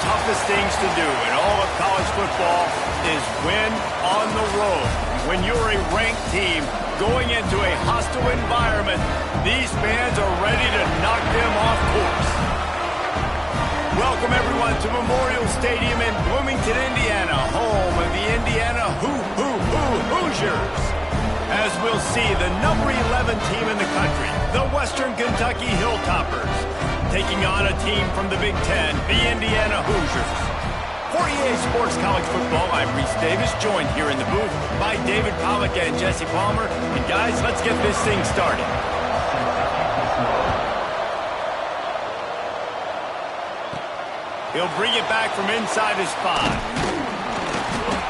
toughest things to do in all of college football is win on the road. When you're a ranked team going into a hostile environment, these fans are ready to knock them off course. Welcome, everyone, to Memorial Stadium in Bloomington, Indiana, home of the Indiana Hoosiers. As we'll see, the number 11 team in the country, the Western Kentucky Hilltoppers, taking on a team from the Big Ten, the Indiana Hoosiers. For EA Sports College Football, I'm Reese Davis, joined here in the booth by David Pollack and Jesse Palmer. And guys, let's get this thing started. He'll bring it back from inside his 5.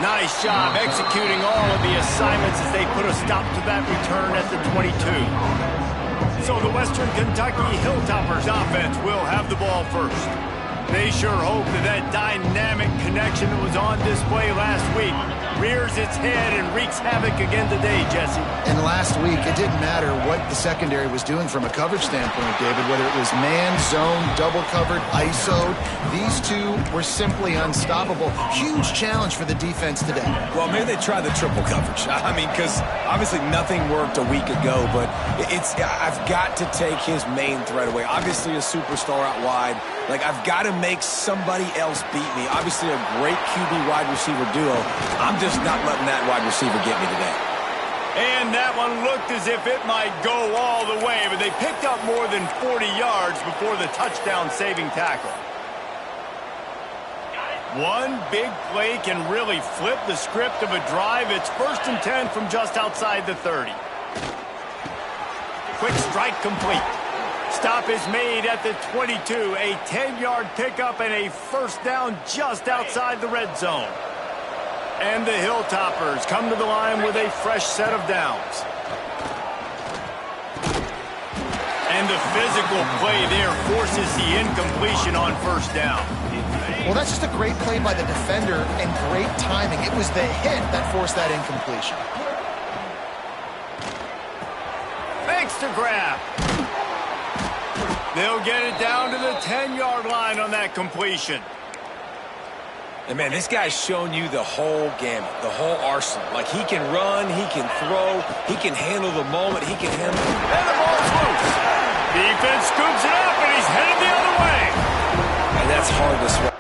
Nice job executing all of the assignments as they put a stop to that return at the 22. So the Western Kentucky Hilltoppers offense will have the ball first. They sure hope that dynamic connection that was on display last week rears its head and wreaks havoc again today, Jesse. And last week, it didn't matter what the secondary was doing from a coverage standpoint, David, whether it was man, zone, double covered, ISO'd. These two were simply unstoppable. Huge challenge for the defense today. Well, maybe they tried the triple coverage. I mean, because obviously nothing worked a week ago, but I've got to take his main threat away. Obviously a superstar out wide. Like, I've got to make somebody else beat me. Obviously a great QB wide receiver duo. I'm just not letting that wide receiver get me today. And that one looked as if it might go all the way, but they picked up more than 40 yards before the touchdown-saving tackle. One big play can really flip the script of a drive. It's 1st and 10 from just outside the 30. Quick strike complete. Stop is made at the 22. A 10-yard pickup and a first down just outside the red zone. And the Hilltoppers come to the line with a fresh set of downs. And the physical play there forces the incompletion on first down. Well, that's just a great play by the defender and great timing. It was the hit that forced that incompletion. Thanks to grab. They'll get it down to the 10-yard line on that completion. And, man, this guy's shown you the whole gamut, the whole arsenal. Like, he can run, he can throw, he can handle the moment, he can handle... And the ball's loose. Defense scoops it up, and he's headed the other way. And that's hard to swallow.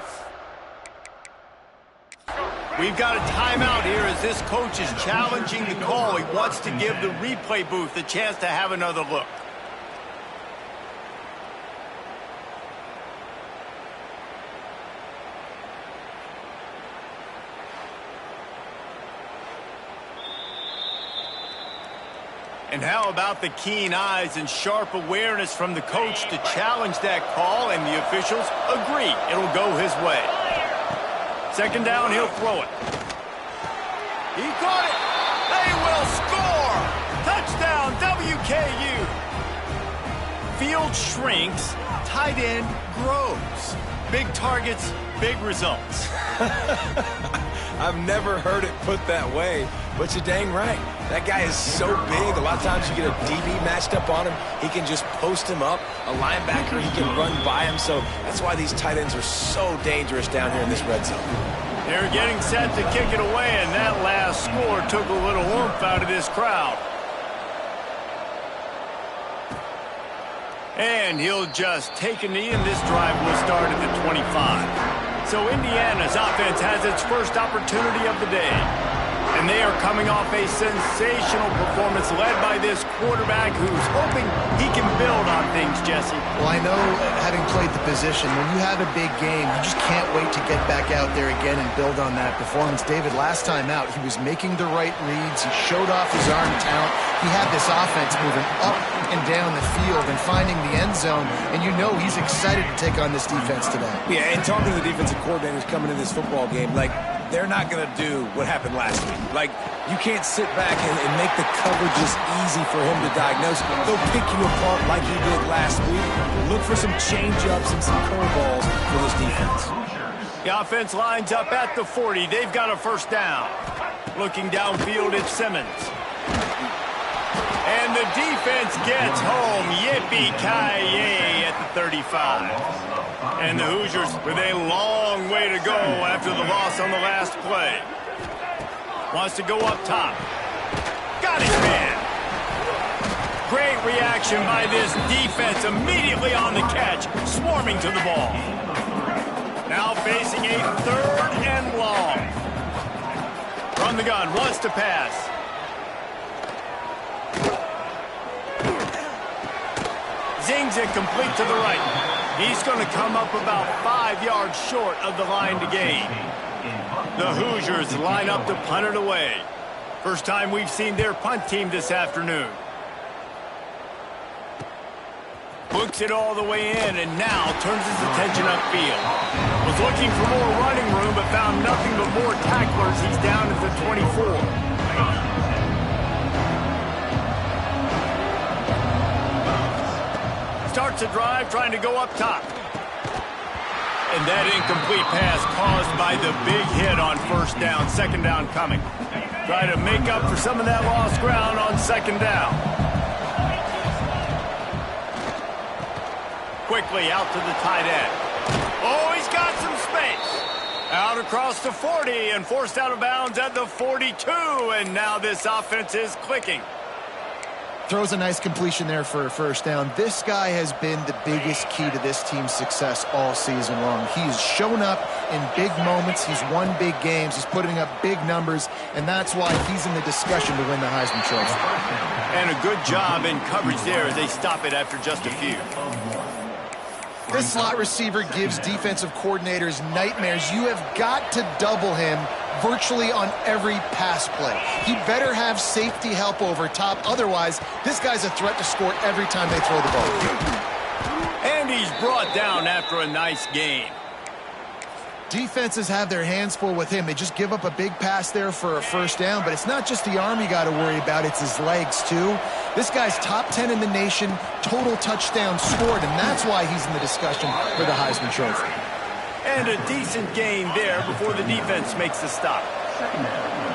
We've got a timeout here as this coach is challenging the call. He wants to give the replay booth a chance to have another look. And how about the keen eyes and sharp awareness from the coach to challenge that call, and the officials agree it'll go his way. 2nd down, he'll throw it. He caught it. They will score. Touchdown, WKU. Field shrinks, tight end grows. Big targets, big results. I've never heard it put that way, but you're dang right. That guy is so big. A lot of times you get a DB matched up on him. He can just post him up. A linebacker, he can run by him. So that's why these tight ends are so dangerous down here in this red zone. They're getting set to kick it away, and that last score took a little oomph out of this crowd. And he'll just take a knee, and this drive will start at the 25. So Indiana's offense has its first opportunity of the day. And they are coming off a sensational performance led by this quarterback who's hoping he can build on things, Jesse. Well, I know, having played the position, when you have a big game, you just can't wait to get back out there again and build on that performance. David, last time out, he was making the right reads. He showed off his arm talent. He had this offense moving up and down the field and finding the end zone. And you know he's excited to take on this defense today. Yeah, and talking to the defensive coordinators coming into this football game, like, they're not going to do what happened last week. Like, you can't sit back and make the coverages easy for him to diagnose. They'll pick you apart like he did last week. Look for some change-ups and some curveballs for this defense. The offense lines up at the 40. They've got a first down. Looking downfield, it's Simmons. And the defense gets home. Yippee-ki-yay at the 35. And the Hoosiers with a long way to go after the loss on the last play. Wants to go up top. Got his man. Great reaction by this defense immediately on the catch, swarming to the ball. Now facing a 3rd and long. From the gun, wants to pass. Zings it complete to the right. He's going to come up about 5 yards short of the line to gain. The Hoosiers line up to punt it away. First time we've seen their punt team this afternoon. Books it all the way in and now turns his attention upfield. Was looking for more running room but found nothing but more tacklers. He's down at the 24. Starts a drive trying to go up top. And that incomplete pass caused by the big hit on first down. Second down coming. Try to make up for some of that lost ground on second down. Quickly out to the tight end. Oh, he's got some space. Out across the 40 and forced out of bounds at the 42. And now this offense is clicking. Throws a nice completion there for a first down. This guy has been the biggest key to this team's success all season long. He's shown up in big moments. He's won big games. He's putting up big numbers, and that's why he's in the discussion to win the Heisman Trophy. And a good job in coverage there as they stop it after just a few. This slot receiver gives defensive coordinators nightmares. You have got to double him virtually on every pass play. He better have safety help over top. Otherwise, this guy's a threat to score every time they throw the ball. And he's brought down after a nice gain. Defenses have their hands full with him. They just give up a big pass there for a first down, but it's not just the arm you got to worry about, it's his legs too. This guy's top 10 in the nation, total touchdowns scored, and that's why he's in the discussion for the Heisman Trophy. And a decent gain there before the defense makes the stop.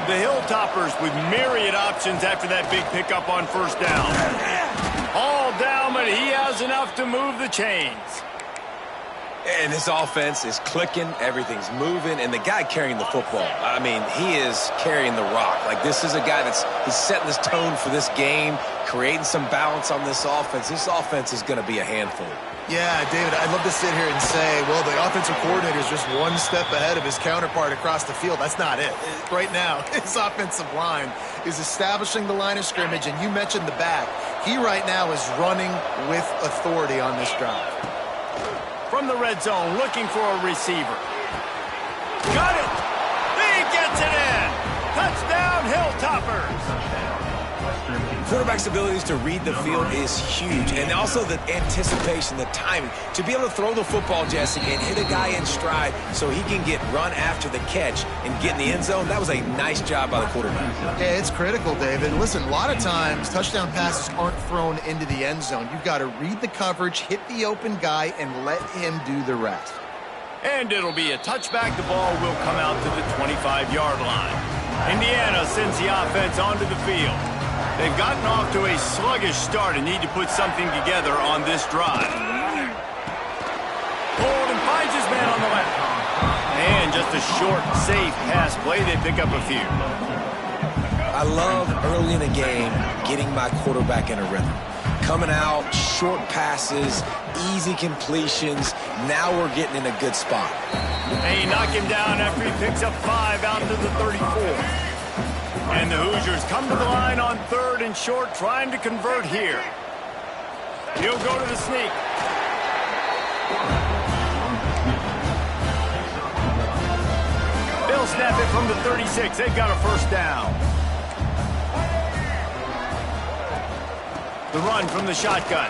The Hilltoppers with myriad options after that big pickup on first down. All down, but he has enough to move the chains. And this offense is clicking, everything's moving, and the guy carrying the football, I mean, he is carrying the rock. Like, this is a guy he's setting this tone for this game, creating some balance on this offense. This offense is going to be a handful. Yeah, David, I'd love to sit here and say, well, the offensive coordinator is just one step ahead of his counterpart across the field. That's not it. Right now, his offensive line is establishing the line of scrimmage, and you mentioned the back. He right now is running with authority on this drive. From the red zone, looking for a receiver. Got it! He gets it in! Touchdown, Hilltoppers! Quarterback's abilities to read the field is huge, and also the anticipation, the timing. To be able to throw the football, Jesse, and hit a guy in stride so he can get run after the catch and get in the end zone, that was a nice job by the quarterback. Yeah, it's critical, David. Listen, a lot of times touchdown passes aren't thrown into the end zone. You've got to read the coverage, hit the open guy, and let him do the rest. And it'll be a touchback. The ball will come out to the 25-yard line. Indiana sends the offense onto the field. They've gotten off to a sluggish start and need to put something together on this drive. Holden finds his man on the left. And just a short, safe pass play. They pick up a few. I love early in the game getting my quarterback in a rhythm. Coming out, short passes, easy completions. Now we're getting in a good spot. They knock him down after he picks up 5 out to the 34. And the Hoosiers come to the line on 3rd and short, trying to convert here. He'll go to the sneak. They'll snap it from the 36. They've got a first down. The run from the shotgun.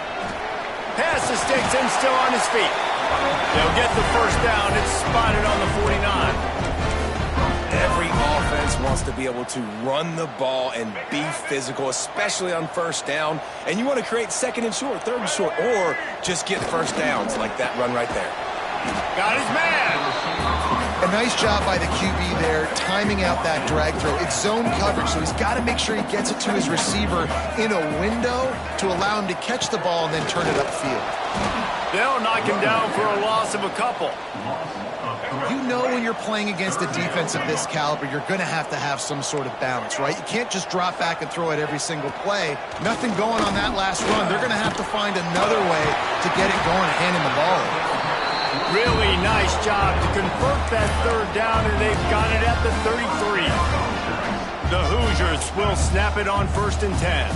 Pass to Sticks and still on his feet. They'll get the first down. It's spotted on the 49. Every offense wants to be able to run the ball and be physical, especially on first down. And you want to create 2nd and short, 3rd and short, or just get first downs like that run right there. Got his man. A nice job by the QB there, timing out that drag throw. It's zone coverage, so he's got to make sure he gets it to his receiver in a window to allow him to catch the ball and then turn it upfield. They'll knock him down for a loss of a couple. You know when you're playing against a defense of this caliber, you're going to have some sort of balance, right? You can't just drop back and throw it every single play. Nothing going on that last run. They're going to have to find another way to get it going and hand him the ball. Really nice job to convert that third down, and they've got it at the 33. The Hoosiers will snap it on 1st and 10.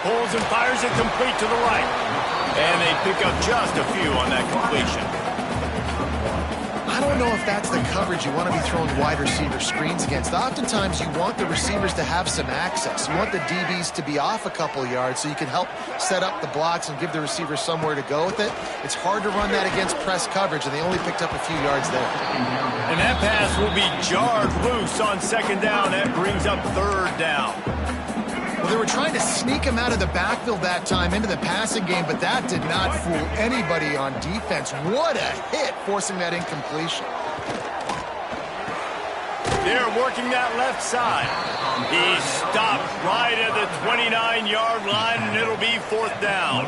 Pulls and fires it complete to the right. And they pick up just a few on that completion. I don't know if that's the coverage you want to be throwing wide receiver screens against. Oftentimes, you want the receivers to have some access. You want the DBs to be off a couple yards so you can help set up the blocks and give the receiver somewhere to go with it. It's hard to run that against press coverage, and they only picked up a few yards there. And that pass will be jarred loose on 2nd down. That brings up 3rd down. Well, they were trying to sneak him out of the backfield that time into the passing game, but that did not fool anybody on defense. What a hit, forcing that incompletion. They're working that left side. He stopped right at the 29-yard line, and it'll be 4th down.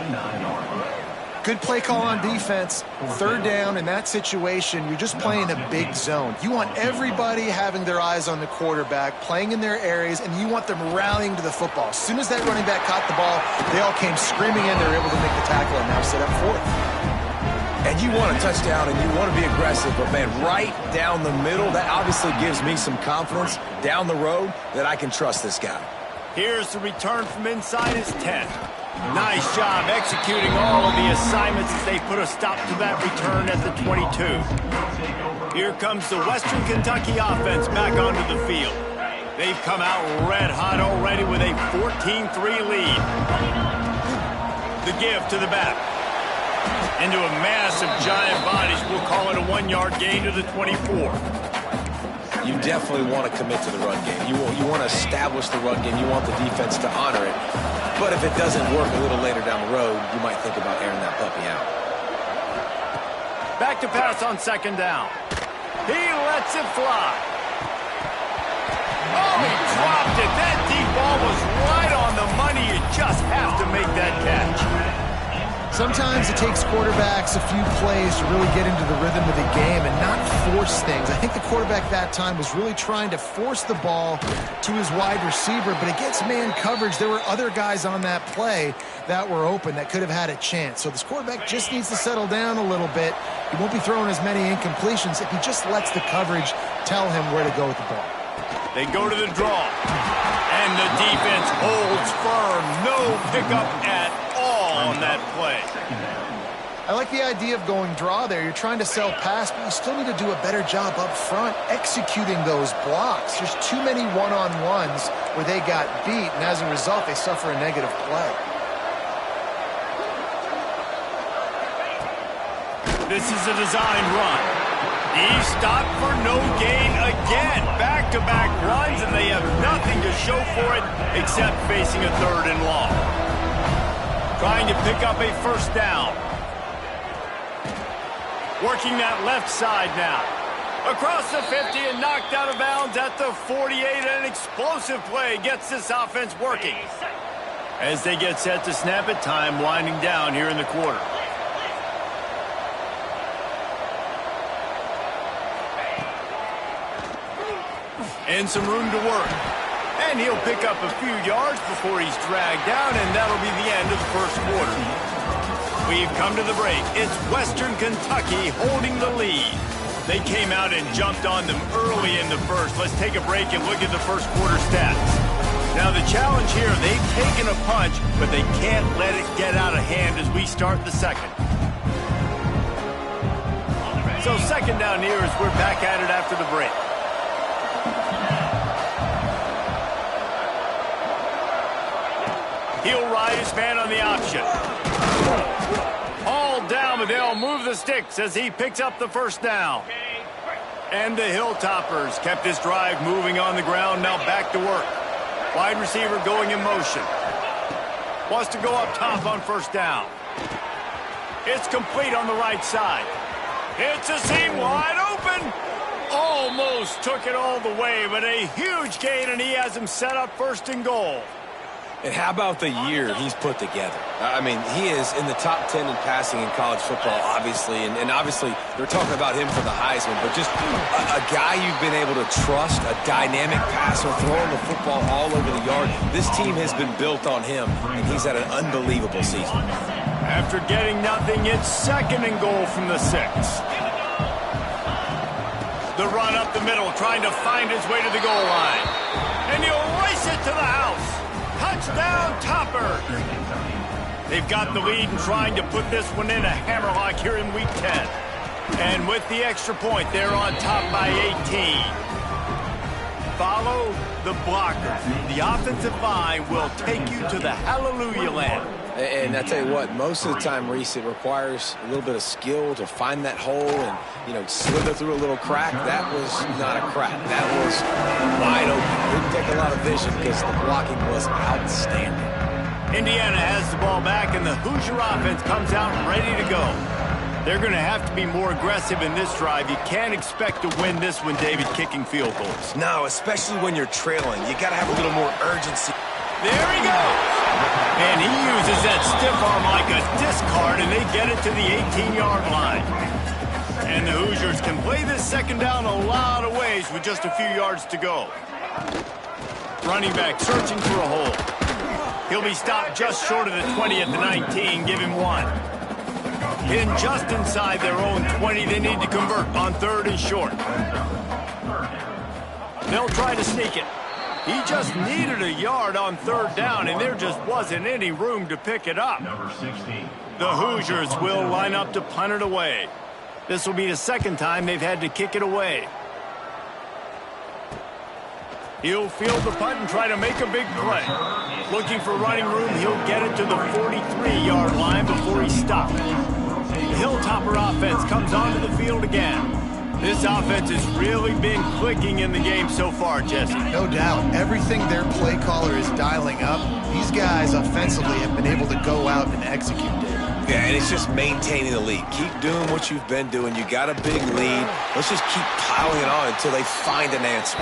Good play call on defense. 3rd down in that situation, you're just playing a big zone. You want everybody having their eyes on the quarterback, playing in their areas, and you want them rallying to the football. As soon as that running back caught the ball, they all came screaming in. They were able to make the tackle and now set up 4th. And you want a touchdown and you want to be aggressive, but man, right down the middle, that obviously gives me some confidence down the road that I can trust this guy. Here's the return from inside his 10. Nice job executing all of the assignments as they put a stop to that return at the 22. Here comes the Western Kentucky offense back onto the field. They've come out red hot already with a 14-3 lead. The give to the back. Into a mass of giant bodies. We'll call it a 1-yard gain to the 24. You definitely want to commit to the run game. You want to establish the run game. You want the defense to honor it. But if it doesn't work a little later down the road, you might think about airing that puppy out. Back to pass on 2nd down. He lets it fly. Oh, he dropped it. That deep ball was right on the money. You just have to make that catch. Sometimes it takes quarterbacks a few plays to really get into the rhythm of the game and not force things. I think the quarterback that time was really trying to force the ball to his wide receiver, but against man coverage, there were other guys on that play that were open that could have had a chance. So this quarterback just needs to settle down a little bit. He won't be throwing as many incompletions if he just lets the coverage tell him where to go with the ball. They go to the draw, and the defense holds firm. No pickup at all on that play. I like the idea of going draw there. You're trying to sell pass, but you still need to do a better job up front executing those blocks. There's too many one-on-ones where they got beat, and as a result, they suffer a negative play. This is a designed run. He stopped for no gain again. Back-to-back runs, and they have nothing to show for it except facing a 3rd and long. Trying to pick up a 1st down. Working that left side now. Across the 50 and knocked out of bounds at the 48. An explosive play gets this offense working. As they get set to snap it, time winding down here in the quarter. And some room to work. And he'll pick up a few yards before he's dragged down, and that'll be the end of the 1st quarter. We've come to the break. It's Western Kentucky holding the lead. They came out and jumped on them early in the 1st. Let's take a break and look at the 1st quarter stats. Now the challenge here, they've taken a punch, but they can't let it get out of hand as we start the 2nd. So 2nd down here as we're back at it after the break. He'll ride his man on the option. All down, but they'll move the sticks as he picks up the 1st down. And the Hilltoppers kept this drive moving on the ground, now back to work. Wide receiver going in motion. Wants to go up top on first down. It's complete on the right side. It's a seam wide open. Almost took it all the way, but a huge gain, and he has him set up first and goal. And how about the year he's put together? I mean, he is in the top 10 in passing in college football, obviously. And obviously, they're talking about him for the Heisman. But just a guy you've been able to trust, a dynamic passer, throwing the football all over the yard. This team has been built on him, and he's had an unbelievable season. After getting nothing, it's second and goal from the 6. The run up the middle, trying to find his way to the goal line. And he'll race it to the house. Touchdown, Topper. They've got the lead and trying to put this one in a hammerlock here in Week 10. And with the extra point, they're on top by 18. Follow the blocker. The offensive line will take you to the hallelujah land. And I tell you what, most of the time, Reese, it requires a little bit of skill to find that hole and, slither through a little crack. That was not a crack. That was wide open. Didn't take a lot of vision because the blocking was outstanding. Indiana has the ball back, and the Hoosier offense comes out ready to go. They're going to have to be more aggressive in this drive. You can't expect to win this one, David, kicking field goals. No, especially when you're trailing. You got to have a little more urgency. There he goes. And he uses that stiff arm like a discard, and they get it to the 18-yard line. And the Hoosiers can play this second down a lot of ways with just a few yards to go. Running back searching for a hole. He'll be stopped just short of the 20 at the 19. Give him 1. In just inside their own 20, they need to convert on third and short. They'll try to sneak it. He just needed a yard on third down, and there just wasn't any room to pick it up. The Hoosiers will line up to punt it away. This will be the second time they've had to kick it away. He'll field the punt and try to make a big play. Looking for running room, he'll get it to the 43-yard line before he's stopped. The Hilltopper offense comes onto the field again. This offense has really been clicking in the game so far, Jesse. No doubt. Everything their play caller is dialing up, these guys offensively have been able to go out and execute, David. Yeah, and it's just maintaining the lead. Keep doing what you've been doing. You got a big lead. Let's just keep piling it on until they find an answer.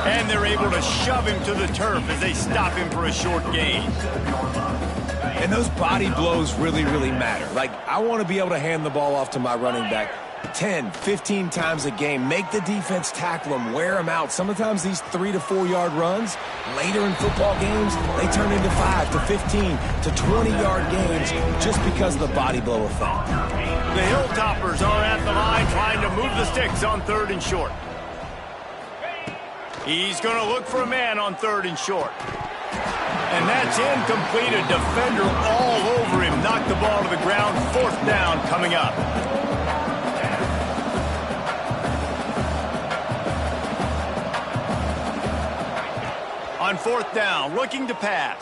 And they're able to shove him to the turf as they stop him for a short gain. And those body blows really, really matter. Like, I want to be able to hand the ball off to my running back 10, 15 times a game. Make the defense tackle them, wear them out. Sometimes these 3 to 4 yard runs, later in football games, they turn into 5 to 15 to 20-yard games just because of the body blow effect. The Hilltoppers are at the line trying to move the sticks on third and short. He's going to look for a man on third and short. And that's incomplete. A defender all over him. Knocked the ball to the ground. Fourth down coming up. On fourth down, looking to pass.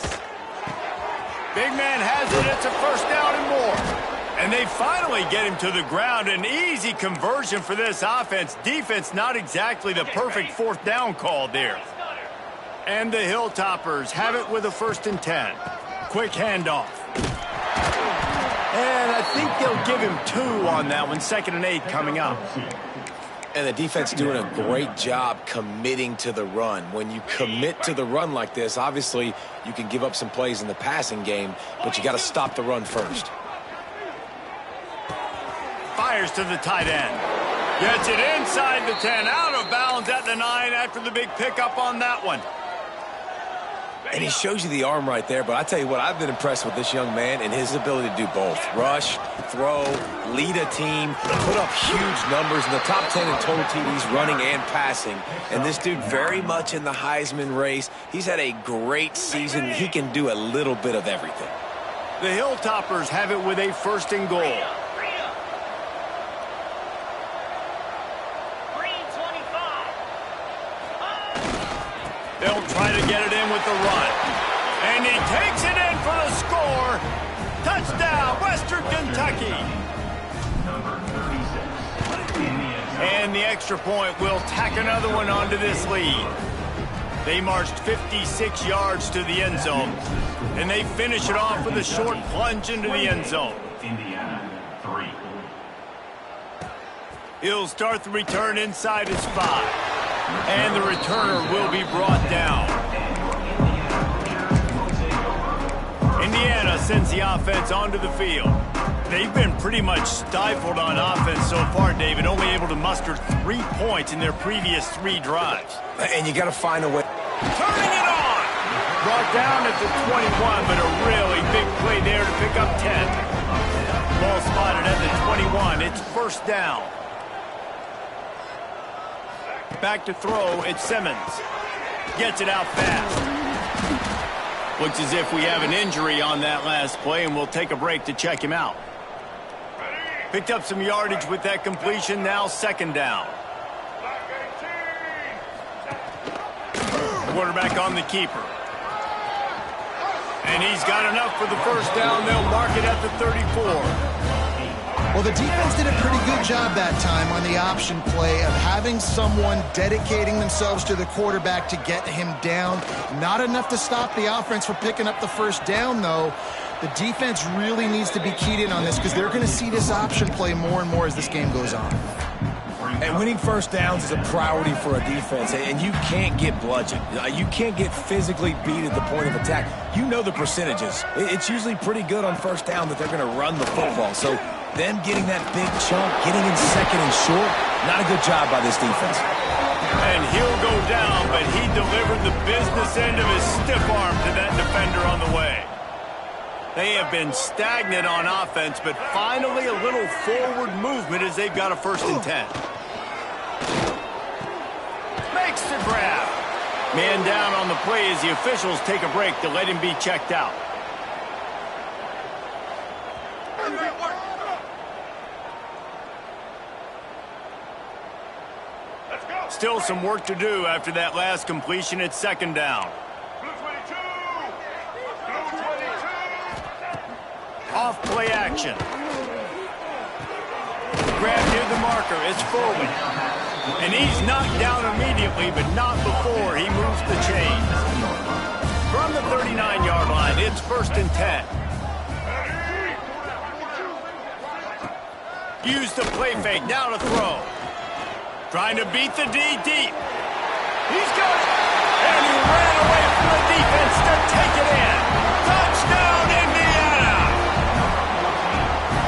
Big man has it. It's a first down and more. And they finally get him to the ground. An easy conversion for this offense. Defense, not exactly the perfect fourth down call there. And the Hilltoppers have it with a 1st and 10. Quick handoff. And I think they'll give him 2 on that one. 2nd and 8 coming up. And the defense doing a great job committing to the run. When you commit to the run like this, obviously you can give up some plays in the passing game, but you got to stop the run first. Fires to the tight end. Gets it inside the 10, out of bounds at the 9 after the big pickup on that one. And he shows you the arm right there, but I tell you what, I've been impressed with this young man and his ability to do both. Rush, throw, lead a team, put up huge numbers in the top 10 in total TDs running and passing. And this dude very much in the Heisman race. He's had a great season. He can do a little bit of everything. The Hilltoppers have it with a 1st and goal. They'll try to get it in with the run. And he takes it in for the score. Touchdown, Western Kentucky. And the extra point will tack another one onto this lead. They marched 56 yards to the end zone. And they finish it off with a short plunge into the end zone. Indiana, 3. He'll start the return inside his 5. And the returner will be brought down. Indiana sends the offense onto the field. They've been pretty much stifled on offense so far, David, only able to muster 3 points in their previous 3 drives. And you got to find a way. Turning it on! Brought down at the 21, but a really big play there to pick up 10. Ball spotted at the 21. It's first down. Back to throw, it's Simmons. Gets it out fast. Looks as if we have an injury on that last play, and we'll take a break to check him out. Picked up some yardage with that completion, now second down. Quarterback on the keeper. And he's got enough for the first down. They'll mark it at the 34. Well, the defense did a pretty good job that time on the option play of having someone dedicating themselves to the quarterback to get him down. Not enough to stop the offense from picking up the first down, though. The defense really needs to be keyed in on this because they're going to see this option play more and more as this game goes on. And winning first downs is a priority for a defense, and you can't get bludgeoned. You can't get physically beat at the point of attack. You know the percentages. It's usually pretty good on first down that they're going to run the football. So them getting that big chunk, getting in second and short, not a good job by this defense. And he'll go down, but he delivered the business end of his stiff arm to that defender on the way. They have been stagnant on offense, but finally a little forward movement as they've got a 1st and 10. Makes the grab. Man down on the play as the officials take a break to let him be checked out. Still some work to do after that last completion at second down. Off play action. Grab near the marker. It's Foley. And he's knocked down immediately, but not before he moves the chains. From the 39-yard line, it's 1st and 10. Use the play fake. Now to throw. Trying to beat the D deep. He's got it. And he ran away from the defense to take it in. Touchdown, Indiana!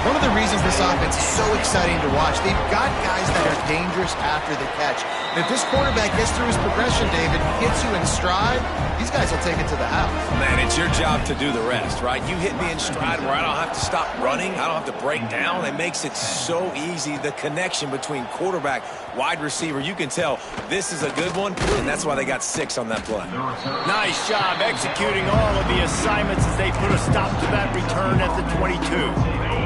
One of the reasons this offense is so exciting to watch, they've got guys that are dangerous after the catch. And if this quarterback gets through his progression, David, hits you in stride, these guys will take it to the house. Man, it's your job to do the rest, right? You hit me in stride where I don't have to stop running. I don't have to break down. It makes it so easy. The connection between quarterback, wide receiver, you can tell this is a good one, and that's why they got 6 on that play. Nice job executing all of the assignments as they put a stop to that return at the 22.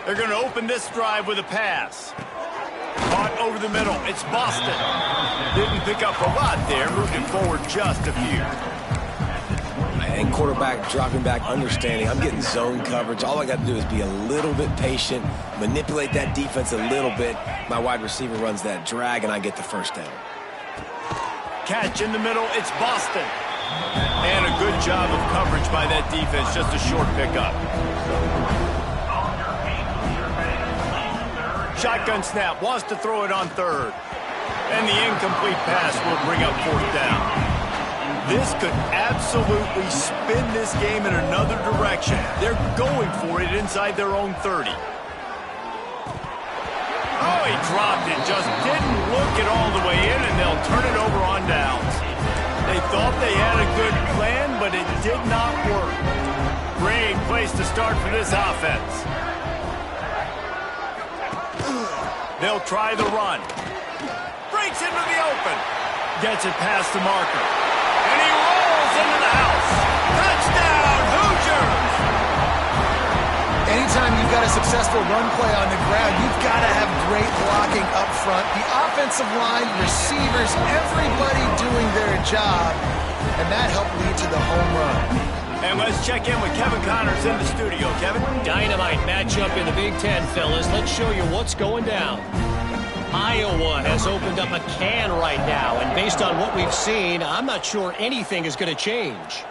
They're going to open this drive with a pass. Caught over the middle. It's Boston. Didn't pick up a lot there. Moved it forward just a few. And quarterback dropping back, understanding. I'm getting zone coverage. All I got to do is be a little bit patient, manipulate that defense a little bit. My wide receiver runs that drag, and I get the first down. Catch in the middle. It's Boston. And a good job of coverage by that defense. Just a short pickup. Shotgun snap, wants to throw it on 3rd. And the incomplete pass will bring up 4th down. This could absolutely spin this game in another direction. They're going for it inside their own 30. Oh, he dropped it, just didn't look it all the way in, and they'll turn it over on downs. They thought they had a good plan, but it did not work. Great place to start for this offense. They'll try the run. Breaks into the open. Gets it past the marker. And he rolls into the house. Touchdown, Hoosiers! Anytime you've got a successful run play on the ground, you've got to have great blocking up front. The offensive line, receivers, everybody doing their job. And that helped lead to the home run. And let's check in with Kevin Connors in the studio. Kevin? Dynamite matchup in the Big Ten, fellas. Let's show you what's going down. Iowa has opened up a can right now, and based on what we've seen, I'm not sure anything is going to change.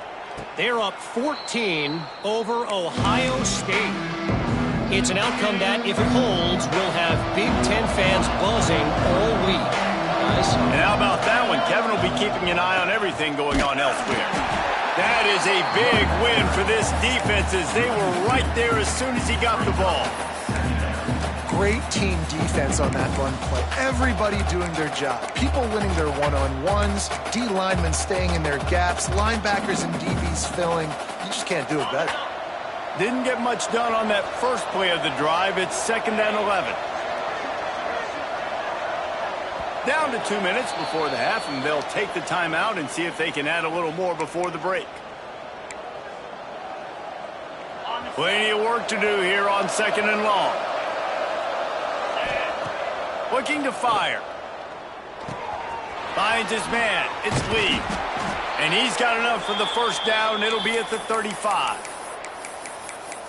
They're up 14 over Ohio State. It's an outcome that, if it holds, will have Big Ten fans buzzing all week. Guys? And how about that one? Kevin will be keeping an eye on everything going on elsewhere. That is a big win for this defense as they were right there as soon as he got the ball. Great team defense on that run play. Everybody doing their job. People winning their one-on-ones, D linemen staying in their gaps, linebackers and DBs filling. You just can't do it better. Didn't get much done on that first play of the drive. It's 2nd and 11. Down to 2 minutes before the half, and they'll take the timeout and see if they can add a little more before the break. Plenty of work to do here on 2nd and long. Looking to fire. Finds his man. It's Lee. And he's got enough for the first down. It'll be at the 35.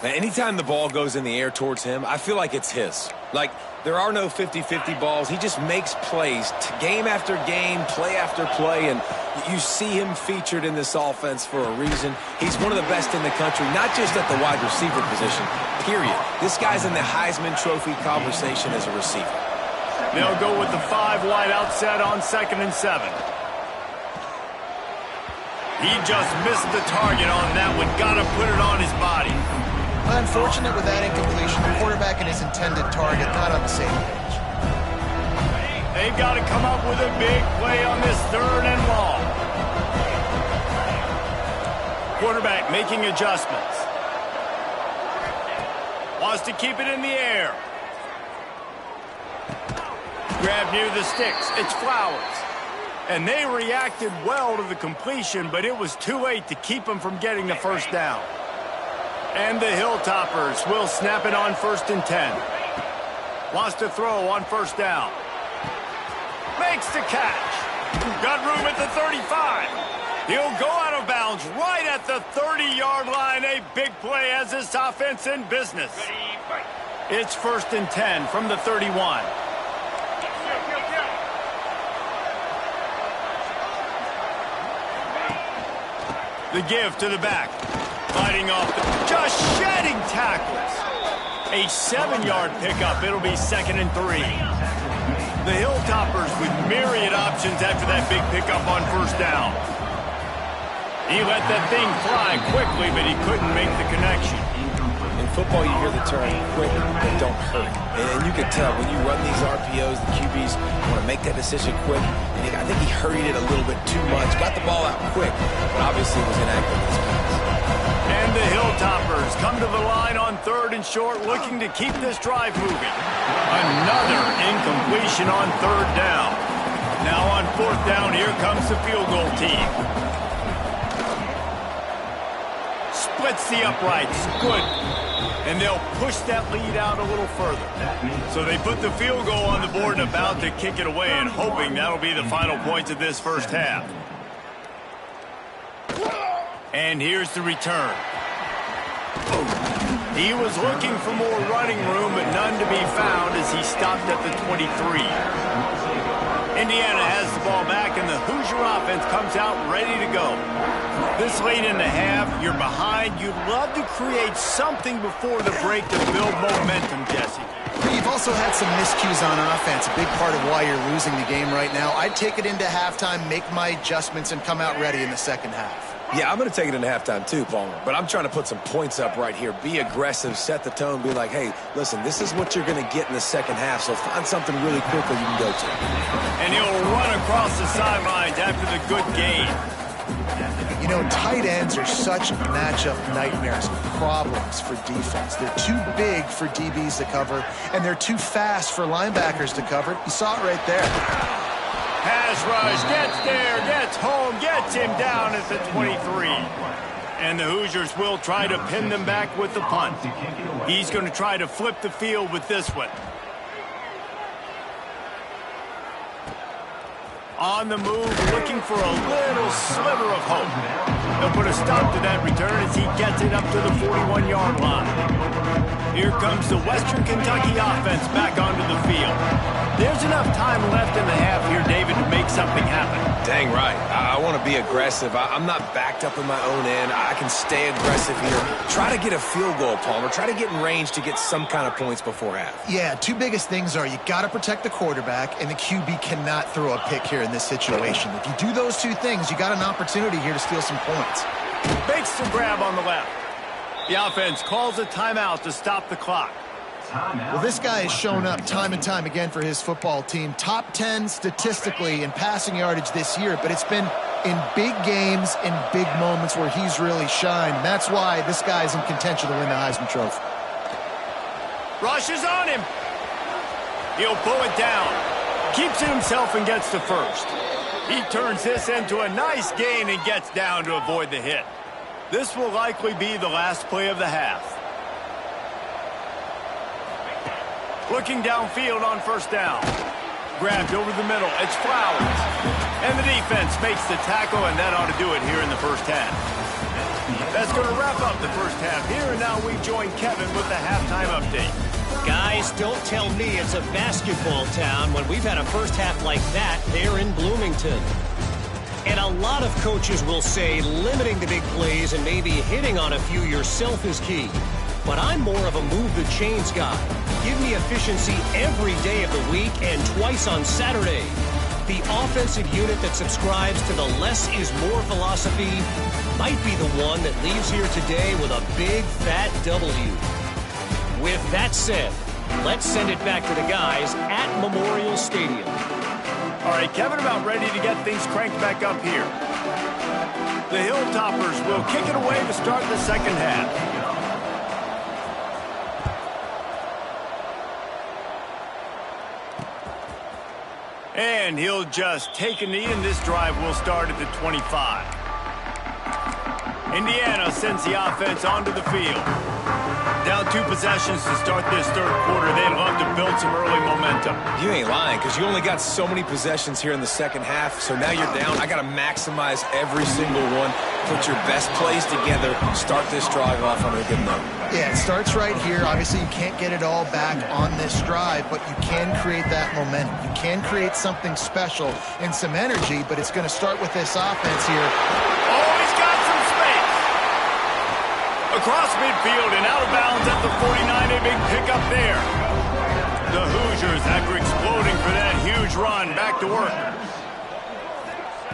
Now, anytime the ball goes in the air towards him, I feel like it's his. Like, there are no 50-50 balls. He just makes plays game after game, play after play, and you see him featured in this offense for a reason. He's one of the best in the country, not just at the wide receiver position, period. This guy's in the Heisman Trophy conversation as a receiver. They'll go with the 5 wide out set on 2nd and 7. He just missed the target on that one. Got to put it on his body. Unfortunate with that incompletion. The quarterback and his intended target not on the same page. They've got to come up with a big play on this 3rd and long. Quarterback making adjustments. Wants to keep it in the air. Grab near the sticks. It's Flowers. And they reacted well to the completion, but it was too late to keep them from getting the first down. And the Hilltoppers will snap it on 1st and 10. Wants to throw on 1st down. Makes the catch. Got room at the 35. He'll go out of bounds right at the 30-yard line. A big play as this offense in business. It's 1st and 10 from the 31. The give to the back. Fighting off, just shedding tackles. A 7-yard pickup. It'll be 2nd and 3. The Hilltoppers with myriad options after that big pickup on 1st down. He let that thing fly quickly, but he couldn't make the connection. In football, you hear the term quick but don't hurt. And you can tell when you run these RPOs, the QBs want to make that decision quick. And I think he hurried it a little bit too much. Got the ball out quick, but obviously was inactive in his pass. And the Hilltoppers come to the line on 3rd and short, looking to keep this drive moving. Another incompletion on 3rd down. Now on 4th down, here comes the field goal team. Splits the uprights. Good. And they'll push that lead out a little further. So they put the field goal on the board and about to kick it away and hoping that'll be the final points of this first half. And here's the return. He was looking for more running room, but none to be found as he stopped at the 23. Indiana has the ball back, and the Hoosier offense comes out ready to go. This late in the half, you're behind. You'd love to create something before the break to build momentum, Jesse. You've also had some miscues on offense, a big part of why you're losing the game right now. I'd take it into halftime, make my adjustments, and come out ready in the second half. Yeah, I'm going to take it into halftime too, Palmer. But I'm trying to put some points up right here. Be aggressive, set the tone, be like, hey, listen, this is what you're going to get in the second half, so find something really quickly you can go to. And he'll run across the sidelines after the good gain. You know, tight ends are such matchup nightmares, problems for defense. They're too big for DBs to cover, and they're too fast for linebackers to cover. You saw it right there. Pass rush, gets there, gets home, gets him down at the 23. And the Hoosiers will try to pin them back with the punt. He's going to try to flip the field with this one. On the move, looking for a little sliver of hope. They'll put a stop to that return as he gets it up to the 41-yard line. Here comes the Western Kentucky offense back onto the field. There's enough time left in the half here, David, to make something happen. Dang right. I want to be aggressive. I'm not backed up in my own end. I can stay aggressive here. Try to get a field goal, Palmer. Try to get in range to get some kind of points before half. Yeah, two biggest things are you got to protect the quarterback, and the QB cannot throw a pick here in this situation. If you do those two things, you got an opportunity here to steal some points. Makes the grab on the left. The offense calls a timeout to stop the clock. Well, this guy has shown up time and time again for his football team. Top 10 statistically in passing yardage this year, but it's been in big games, in big moments where he's really shined. That's why this guy's in contention to win the Heisman Trophy. Rushes on him. He'll pull it down. Keeps it himself and gets to first. He turns this into a nice gain and gets down to avoid the hit. This will likely be the last play of the half. Looking downfield on first down. Grabbed over the middle. It's Flowers. And the defense makes the tackle, and that ought to do it here in the first half. That's going to wrap up the first half here, and now we join Kevin with the halftime update. Guys, don't tell me it's a basketball town when we've had a first half like that there in Bloomington. And a lot of coaches will say limiting the big plays and maybe hitting on a few yourself is key. But I'm more of a move the chains guy. Give me efficiency every day of the week and twice on Saturday. The offensive unit that subscribes to the less is more philosophy might be the one that leaves here today with a big fat W. With that said, let's send it back to the guys at Memorial Stadium. All right, Kevin, about ready to get things cranked back up here. The Hilltoppers will kick it away to start the second half. And he'll just take a knee, and this drive will start at the 25. Indiana sends the offense onto the field. Down 2 possessions to start this third quarter. They'd love to build some early momentum. You ain't lying, because you only got so many possessions here in the second half, so now you're down. I got to maximize every single one. Put your best plays together. Start this drive off on a good note. Yeah, it starts right here. Obviously, you can't get it all back on this drive, but you can create that momentum. You can create something special and some energy, but it's going to start with this offense here. Oh, he's got some space. Across midfield and out of bounds at the 49, a big pickup there. The Hoosiers, after exploding for that huge run, back to work.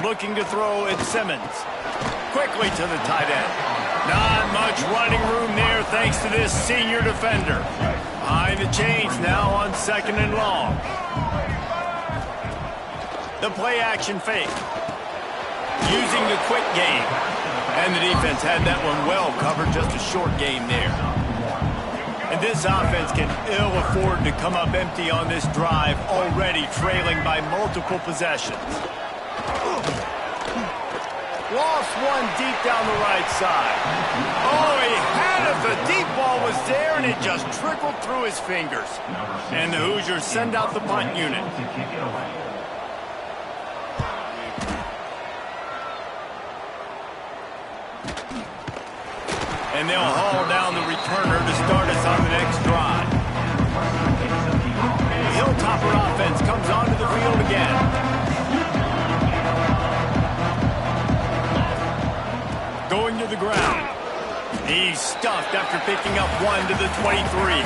Looking to throw at Simmons. Quickly to the tight end. Not much running room there thanks to this senior defender. Behind the chains now on 2nd and long. The play action fake. Using the quick game. And the defense had that one well covered, just a short game there. And this offense can ill afford to come up empty on this drive, already trailing by multiple possessions. Lost one deep down the right side. Oh, he had it. The deep ball was there, and it just trickled through his fingers. And the Hoosiers send out the punt unit. And they'll haul down the returner to start us on the next drive. The Hilltopper offense comes onto the field again. Going to the ground. He's stuffed after picking up 1 to the 23.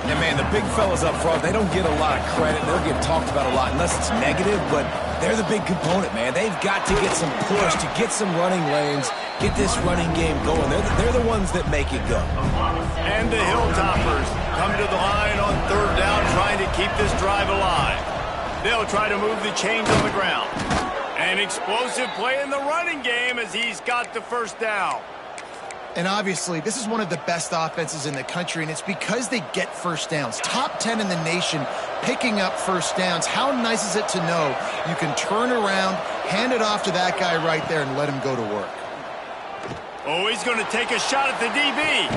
Yeah, man, the big fellas up front, they don't get a lot of credit. They'll get talked about a lot unless it's negative, but they're the big component, man. They've got to get some push, to get some running lanes, get this running game going. They're the ones that make it go. And the Hilltoppers come to the line on 3rd down, trying to keep this drive alive. They'll try to move the chains on the ground. An explosive play in the running game as he's got the first down. And obviously, this is one of the best offenses in the country, and it's because they get first downs. Top 10 in the nation picking up first downs. How nice is it to know you can turn around, hand it off to that guy right there, and let him go to work. Oh, he's going to take a shot at the DB.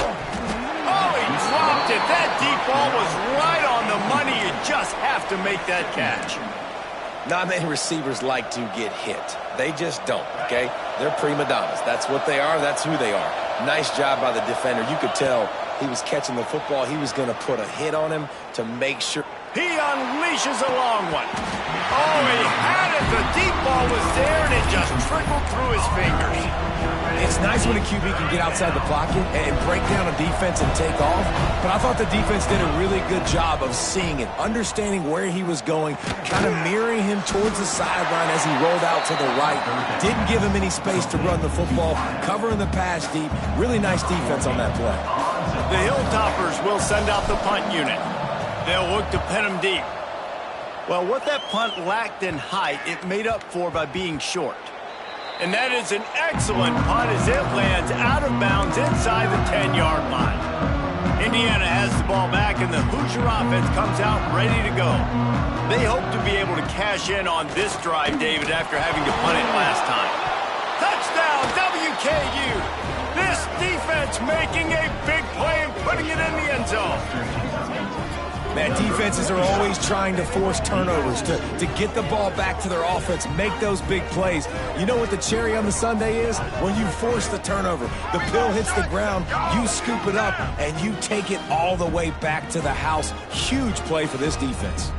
Oh, he dropped it. That deep ball was right on the money. You just have to make that catch. Not many receivers like to get hit. They just don't, okay? They're prima donnas. That's what they are. That's who they are. Nice job by the defender. You could tell he was catching the football, he was going to put a hit on him to make sure. He unleashes a long one. Oh, he had it. The deep ball was there, and it just trickled through his fingers. It's nice when a QB can get outside the pocket and break down a defense and take off, but I thought the defense did a really good job of seeing it, understanding where he was going, kind of mirroring him towards the sideline as he rolled out to the right. Didn't give him any space to run the football, covering the pass deep. Really nice defense on that play. The Hilltoppers will send out the punt unit. They'll look to pin him deep. Well, what that punt lacked in height, it made up for by being short. And that is an excellent punt as it lands out of bounds inside the 10-yard line. Indiana has the ball back, and the Hoosier offense comes out ready to go. They hope to be able to cash in on this drive, David, after having to punt it last time. Touchdown, WKU! This defense making a big play and putting it in the end zone. Man, defenses are always trying to force turnovers to get the ball back to their offense, make those big plays. You know what the cherry on the sundae is? When you force the turnover, the pill hits the ground, you scoop it up, and you take it all the way back to the house. Huge play for this defense.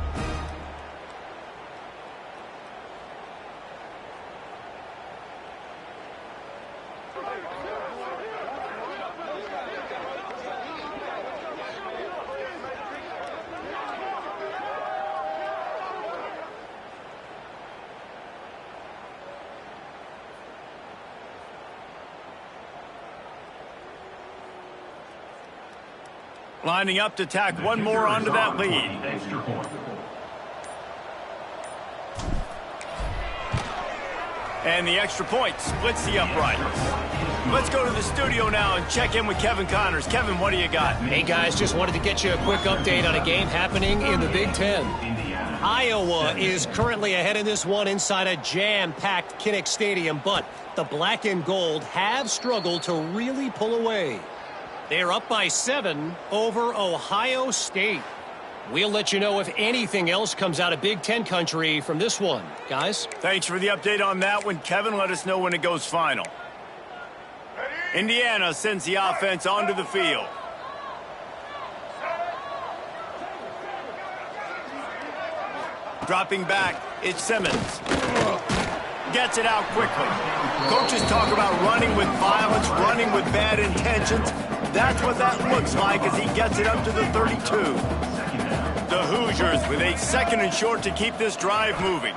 Lining up to tack one more onto that lead. And the extra point splits the uprights. Let's go to the studio now and check in with Kevin Connors. Kevin, what do you got? Hey, guys, just wanted to get you a quick update on a game happening in the Big Ten. Iowa is currently ahead in this one inside a jam-packed Kinnick Stadium, but the black and gold have struggled to really pull away. They're up by 7 over Ohio State. We'll let you know if anything else comes out of Big Ten country from this one. Guys? Thanks for the update on that one, Kevin. Let us know when it goes final. Indiana sends the offense onto the field. Dropping back, it's Simmons. Gets it out quickly. Coaches talk about running with violence, running with bad intentions. That's what that looks like as he gets it up to the 32. The Hoosiers with a 2nd and short to keep this drive moving.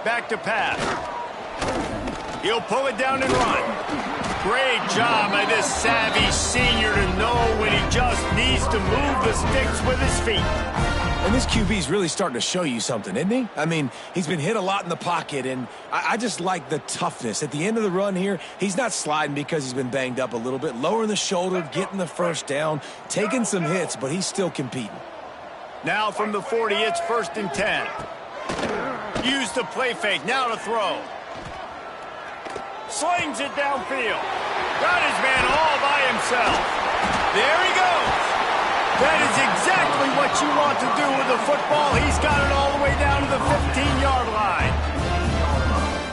Back to pass. He'll pull it down and run. Great job by this savvy senior to know when he just needs to move the sticks with his feet. And this QB's really starting to show you something, isn't he? I mean, he's been hit a lot in the pocket, and I just like the toughness. At the end of the run here, he's not sliding because he's been banged up a little bit. Lowering the shoulder, getting the first down, taking some hits, but he's still competing. Now from the 40, it's 1st and 10. Use the play fake, now to throw. Slings it downfield. Got his man all by himself. There he goes. That is exactly what you want to do with the football. He's got it all the way down to the 15-yard line.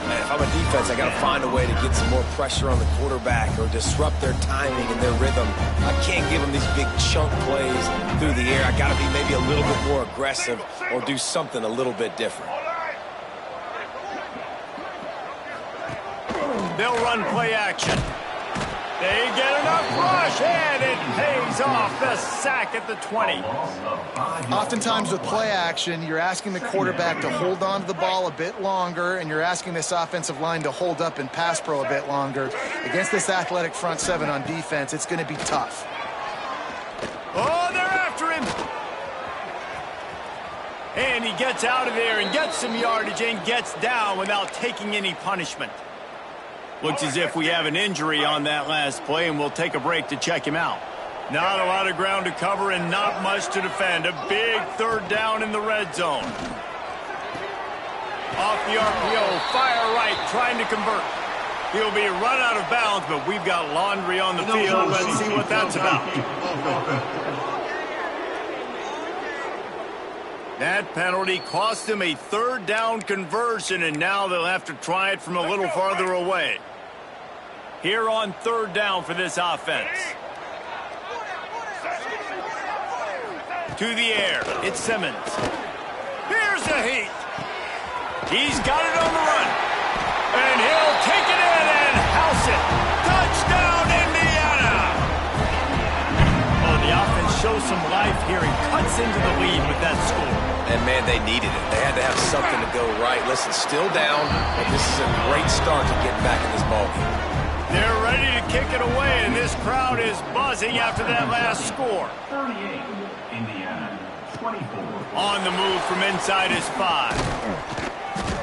Man, if I'm a defense, I got to find a way to get some more pressure on the quarterback or disrupt their timing and their rhythm. I can't give them these big chunk plays through the air. I got to be maybe a little bit more aggressive or do something a little bit different. They'll run play action. They get enough rush, and it pays off. The sack at the 20. Oftentimes with play action, you're asking the quarterback to hold on to the ball a bit longer, and you're asking this offensive line to hold up and pass pro a bit longer. Against this athletic front 7 on defense, it's going to be tough. Oh, they're after him. And he gets out of there and gets some yardage and gets down without taking any punishment. Looks as if we have an injury on that last play, and we'll take a break to check him out. Not a lot of ground to cover and not much to defend. A big 3rd down in the red zone. Off the RPO, fire right, trying to convert. He'll be run out of bounds, but we've got laundry on the field. Let's see what that's about. That penalty cost him a 3rd down conversion, and now they'll have to try it from a little farther away. Here on 3rd down for this offense. To the air. It's Simmons. Here's the heat. He's got it on the run. And he'll take it in and house it. Touchdown, Indiana! Oh, the offense shows some life here and cuts into the lead with that score. And, man, they needed it. They had to have something to go right. Listen, still down, but this is a great start to getting back in this ballgame. They're ready to kick it away, and this crowd is buzzing after that last score. 38, Indiana, 24. On the move from inside his 5.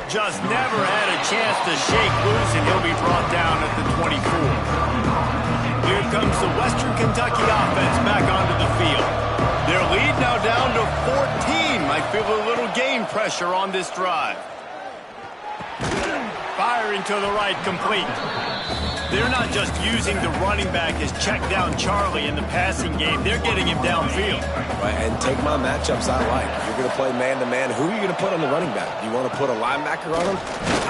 Just never had a chance to shake loose, and he'll be brought down at the 24. Here comes the Western Kentucky offense back onto the field. Their lead now down to 14. Might feel a little game pressure on this drive. Firing to the right, complete. They're not just using the running back as check down Charlie in the passing game. They're getting him downfield. Right, and take my matchups I like. If you're going to play man-to-man, who are you going to put on the running back? You want to put a linebacker on him?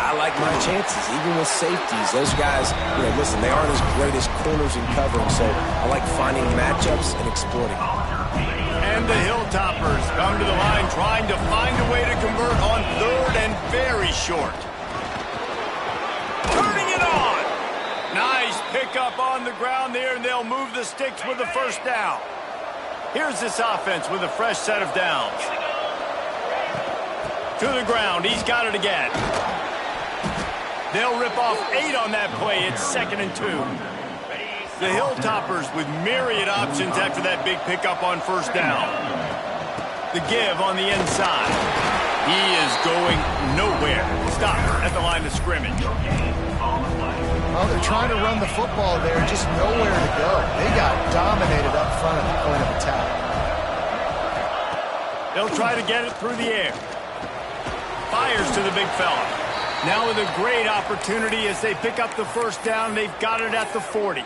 I like my chances, even with safeties. Those guys, listen, they aren't as great as corners in covering, so I like finding matchups and exploiting. And the Hilltoppers come to the line trying to find a way to convert on third and very short. Turning it on. Nice pickup on the ground there, and they'll move the sticks with the first down. Here's this offense with a fresh set of downs. To the ground. He's got it again. They'll rip off 8 on that play. It's 2nd and 2. The Hilltoppers with myriad options after that big pickup on first down. The give on the inside. He is going nowhere. Stop at the line of scrimmage. Well, they're trying to run the football there, just nowhere to go. They got dominated up front at the point of attack. They'll try to get it through the air. Fires to the big fella. Now with a great opportunity as they pick up the first down. They've got it at the 40.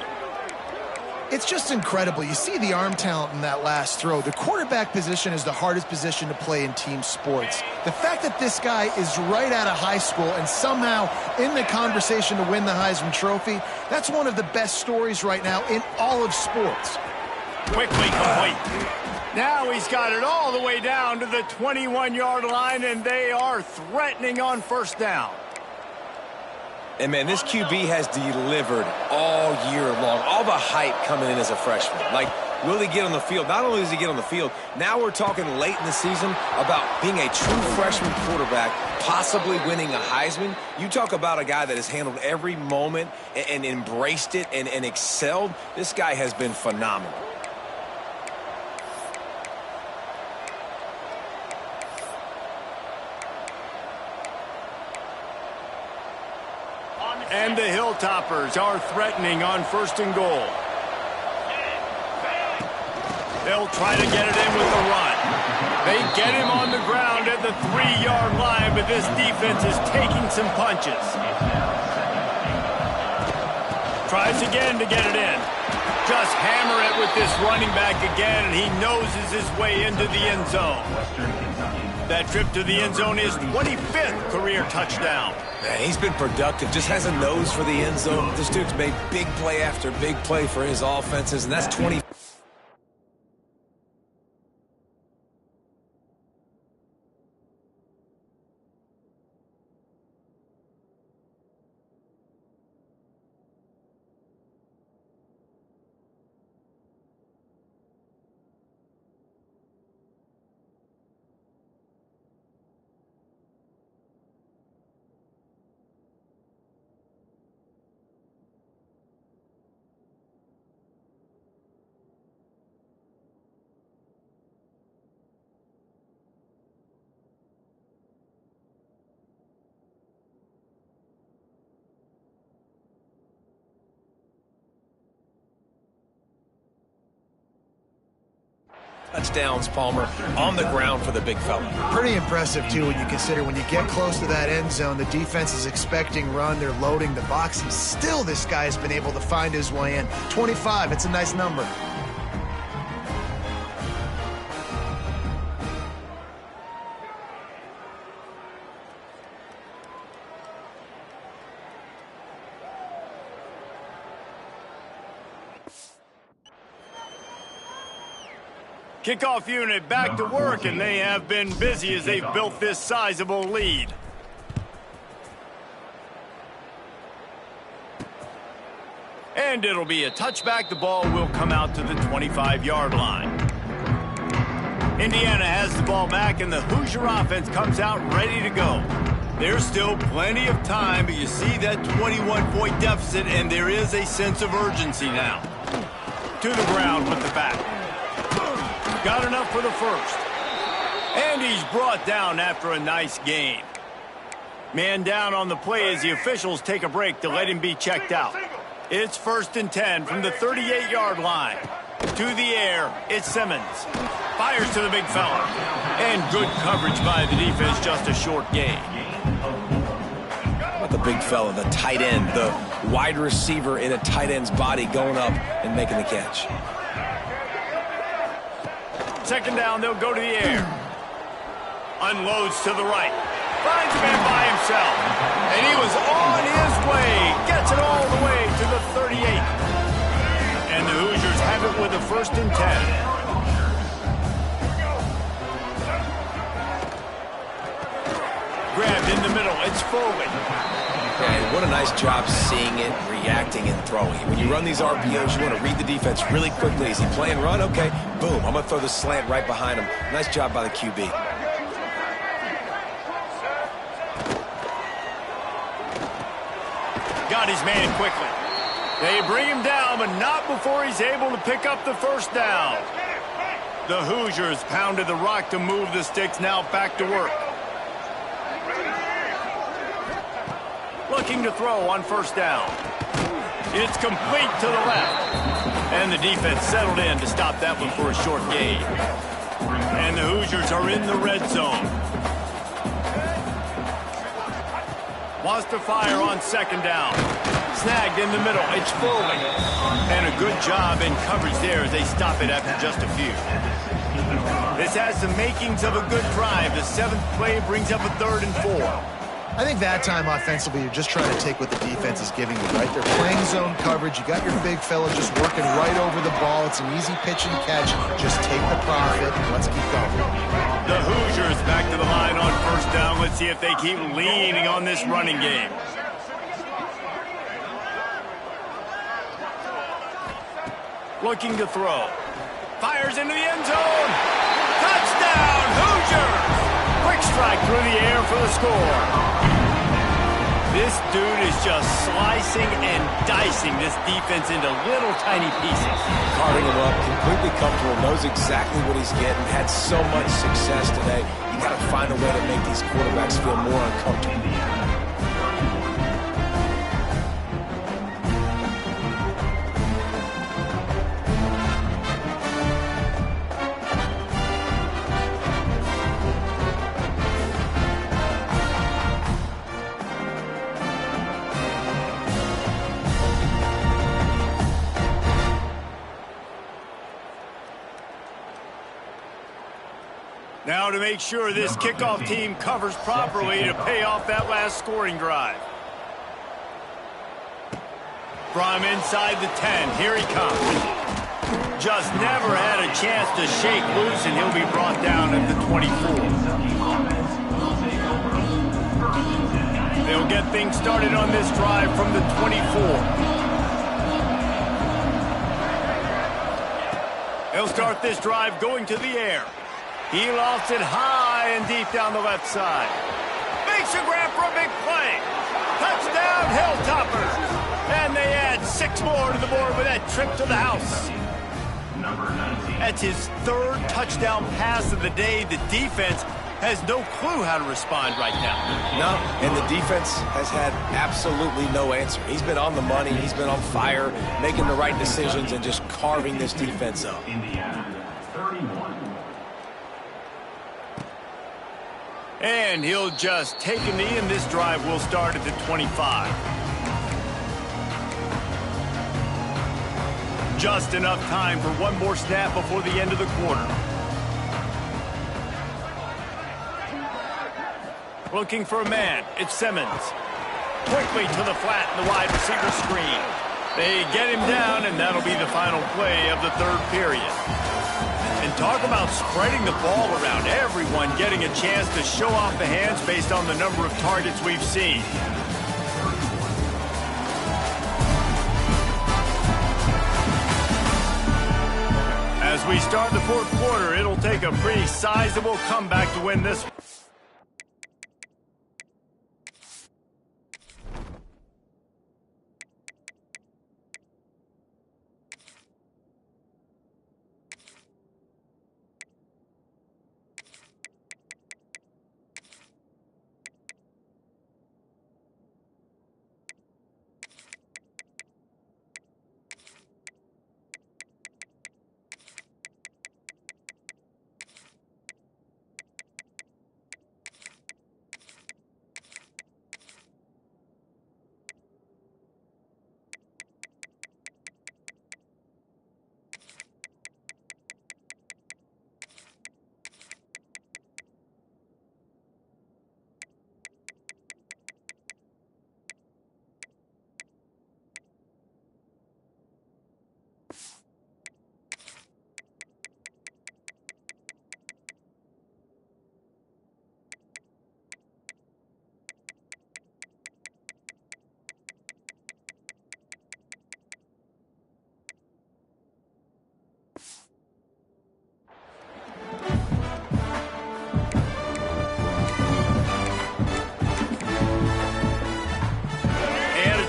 It's just incredible. You see the arm talent in that last throw. The quarterback position is the hardest position to play in team sports. The fact that this guy is right out of high school and somehow in the conversation to win the Heisman Trophy, that's one of the best stories right now in all of sports. Quickly complete. Now he's got it all the way down to the 21-yard line, and they are threatening on first down. And, man, this QB has delivered all year long. All the hype coming in as a freshman. Like, will he get on the field? Not only does he get on the field, now we're talking late in the season about being a true freshman quarterback, possibly winning a Heisman. You talk about a guy that has handled every moment and embraced it and excelled. This guy has been phenomenal. And the Hilltoppers are threatening on 1st and goal. They'll try to get it in with the run. They get him on the ground at the 3-yard line, but this defense is taking some punches. Tries again to get it in. Just hammer it with this running back again, and he noses his way into the end zone. That trip to the end zone is 25th career touchdown. Man, he's been productive, just has a nose for the end zone. This dude's made big play after big play for his offenses, and that's 20. Touchdowns, Palmer, on the ground for the big fella. Pretty impressive, too, when you consider when you get close to that end zone, the defense is expecting run, they're loading the box, and still this guy has been able to find his way in. 25, it's a nice number. Kickoff unit back to work, and they have been busy as they've built this sizable lead. And it'll be a touchback. The ball will come out to the 25-yard line. Indiana has the ball back, and the Hoosier offense comes out ready to go. There's still plenty of time, but you see that 21-point deficit, and there is a sense of urgency now. To the ground with the back. Got enough for the first. And he's brought down after a nice gain. Man down on the play as the officials take a break to let him be checked out. It's 1st and 10 from the 38-yard line. To the air, it's Simmons. Fires to the big fella. And good coverage by the defense, just a short gain. The big fella, the tight end, the wide receiver in a tight end's body going up and making the catch. 2nd down, they'll go to the air. Unloads to the right. Finds a man by himself. And he was on his way. Gets it all the way to the 38. And the Hoosiers have it with a 1st and 10. Grabbed in the middle. It's Foley. And what a nice job seeing it, reacting, and throwing. When you run these RPOs, you want to read the defense really quickly. Is he playing run? Okay, boom. I'm going to throw the slant right behind him. Nice job by the QB. Got his man quickly. They bring him down, but not before he's able to pick up the 1st down. The Hoosiers pounded the rock to move the sticks, now back to work. Looking to throw on 1st down. It's complete to the left. And the defense settled in to stop that one for a short gain. And the Hoosiers are in the red zone. Wants to fire on 2nd down. Snagged in the middle. It's Foley. And a good job in coverage there as they stop it after just a few. This has the makings of a good drive. The 7th play brings up a 3rd and 4. I think that time offensively, you're just trying to take what the defense is giving you, right? They're playing zone coverage. You got your big fella just working right over the ball. It's an easy pitch and catch. Just take the profit and let's keep going. The Hoosiers back to the line on 1st down. Let's see if they keep leaning on this running game. Looking to throw. Fires into the end zone. Touchdown, Hoosiers! Quick strike through the air for the score. This dude is just slicing and dicing this defense into little tiny pieces. Carving him up, completely comfortable, knows exactly what he's getting, had so much success today. You got to find a way to make these quarterbacks feel more uncomfortable. Now to make sure this kickoff team covers properly to pay off that last scoring drive. From inside the 10, here he comes. Just never had a chance to shake loose, and he'll be brought down at the 24. They'll get things started on this drive from the 24. They'll start this drive going to the air. He lofts it high and deep down the left side. Makes a grab for a big play. Touchdown, Hilltoppers. And they add 6 more to the board with that trip to the house. That's his 3rd touchdown pass of the day. The defense has no clue how to respond right now. No, and the defense has had absolutely no answer. He's been on the money. He's been on fire, making the right decisions and just carving this defense up. Indiana, 31. And he'll just take a knee, and this drive will start at the 25. Just enough time for one more snap before the end of the quarter. Looking for a man. It's Simmons. Quickly to the flat in the wide receiver screen. They get him down, and that'll be the final play of the 3rd period. And And talk about spreading the ball around. Everyone getting a chance to show off the hands based on the number of targets we've seen. As we start the fourth quarter, it'll take a pretty sizable comeback to win this.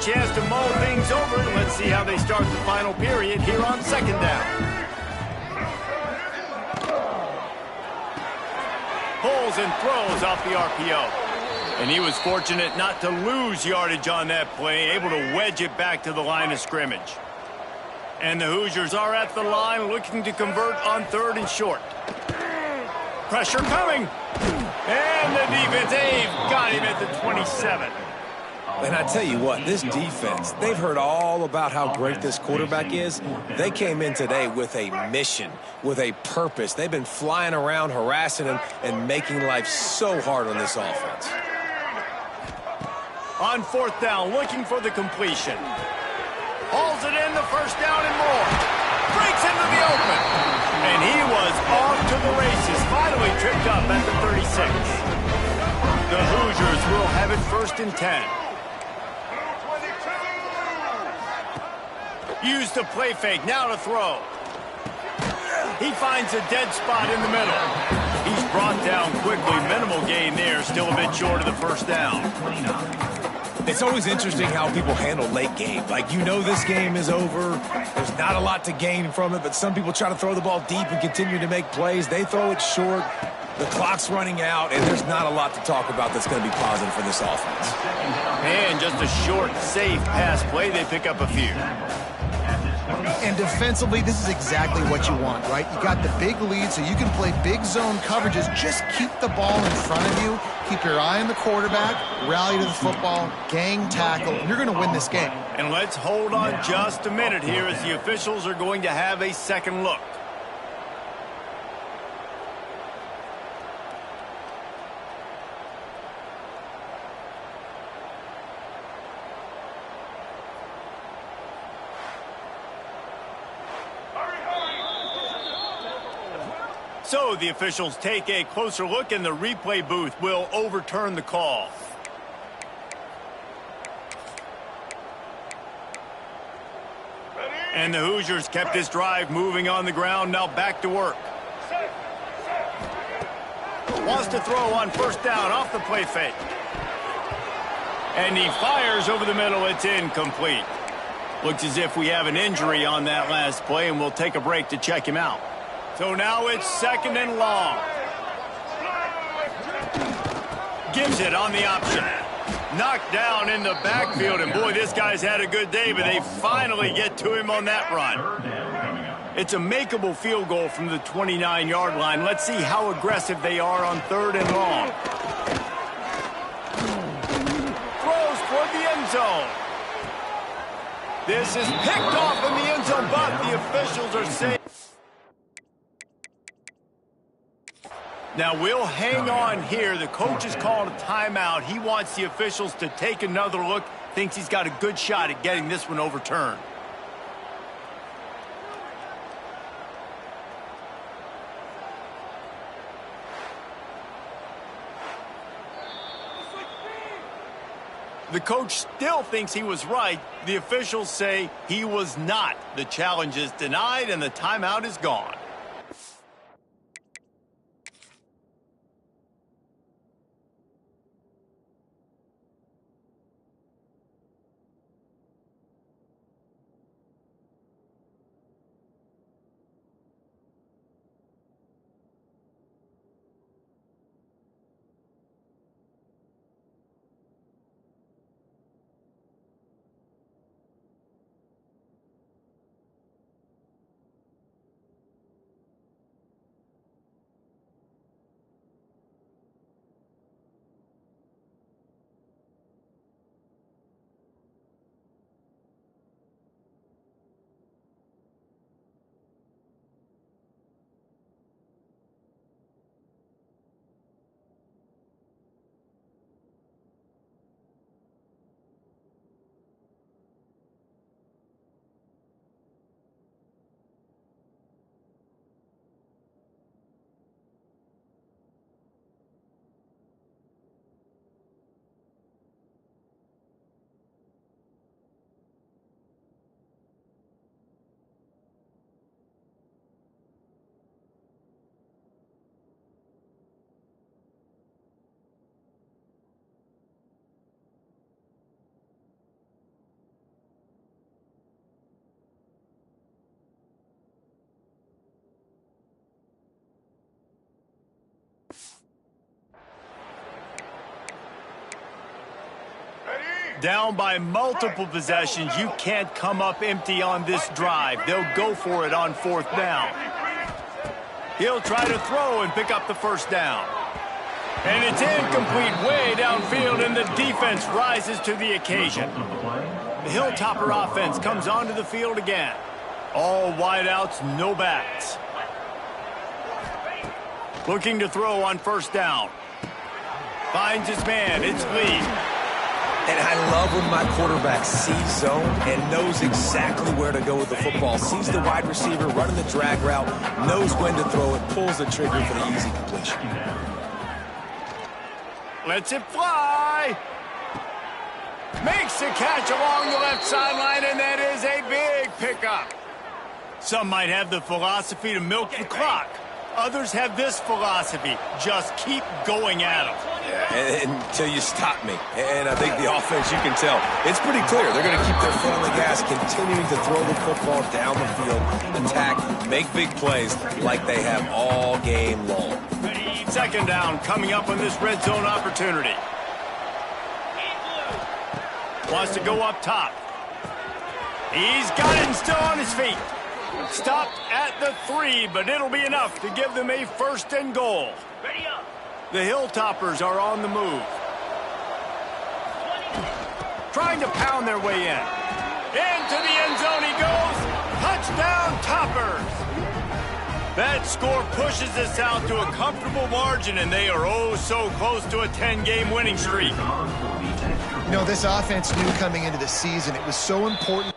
Chance to mull things over, and let's see how they start the final period here on second down. Pulls and throws off the RPO. And he was fortunate not to lose yardage on that play, able to wedge it back to the line of scrimmage. And the Hoosiers are at the line looking to convert on third and short. Pressure coming. And the defense, they've got him at the 27. And I tell you what, this defense, they've heard all about how great this quarterback is. They came in today with a mission, with a purpose. They've been flying around, harassing him, and making life so hard on this offense. On fourth down, looking for the completion. Hauls it in, the first down and more. Breaks into the open. And he was off to the races, finally tripped up at the 36. The Hoosiers will have it first and 10. Used the play fake, now to throw. He finds a dead spot in the middle. He's brought down quickly, minimal gain there, still a bit short of the first down. It's always interesting how people handle late game. Like, you know this game is over. There's not a lot to gain from it, but some people try to throw the ball deep and continue to make plays. They throw it short. The clock's running out, and there's not a lot to talk about that's going to be positive for this offense. And just a short, safe pass play, they pick up a few. And defensively, this is exactly what you want, right? You got the big lead, so you can play big zone coverages. Just keep the ball in front of you. Keep your eye on the quarterback, rally to the football, gang tackle, and you're going to win this game. And let's hold on just a minute here as the officials are going to have a second look. So the officials take a closer look, and the replay booth will overturn the call. And the Hoosiers kept this drive moving on the ground, now back to work. Wants to throw on first down off the play fake. And he fires over the middle, it's incomplete. Looks as if we have an injury on that last play, and we'll take a break to check him out. So now it's second and long. Gives it on the option. Knocked down in the backfield, and boy, this guy's had a good day, but they finally get to him on that run. It's a makeable field goal from the 29-yard line. Let's see how aggressive they are on third and long. Throws toward the end zone. This is picked off in the end zone, but the officials are saying. Now, we'll hang on here. The coach has called a timeout. He wants the officials to take another look. Thinks he's got a good shot at getting this one overturned. The coach still thinks he was right. The officials say he was not. The challenge is denied, and the timeout is gone. Down by multiple possessions, you can't come up empty on this drive. They'll go for it on 4th down. He'll try to throw and pick up the 1st down. And it's incomplete way downfield, and the defense rises to the occasion. The Hilltopper offense comes onto the field again. All wideouts, no backs. Looking to throw on 1st down. Finds his man, it's Lee. And I love when my quarterback sees zone and knows exactly where to go with the football. Sees the wide receiver running the drag route, knows when to throw it, pulls the trigger for the easy completion. Lets it fly. Makes a catch along the left sideline, and that is a big pickup. Some might have the philosophy to milk the clock. Others have this philosophy: just keep going at them. Yeah, until you stop me. And I think the offense, you can tell, it's pretty clear. They're going to keep their foot on the gas, continuing to throw the football down the field, attack, make big plays like they have all game long. 2nd down coming up on this red zone opportunity. Wants to go up top. He's got it and still on his feet. Stopped at the 3, but it'll be enough to give them a 1st and goal. The Hilltoppers are on the move. Trying to pound their way in. Into the end zone he goes. Touchdown, Toppers. That score pushes us out to a comfortable margin, and they are oh so close to a 10-game winning streak. You know, this offense knew coming into the season it was so important.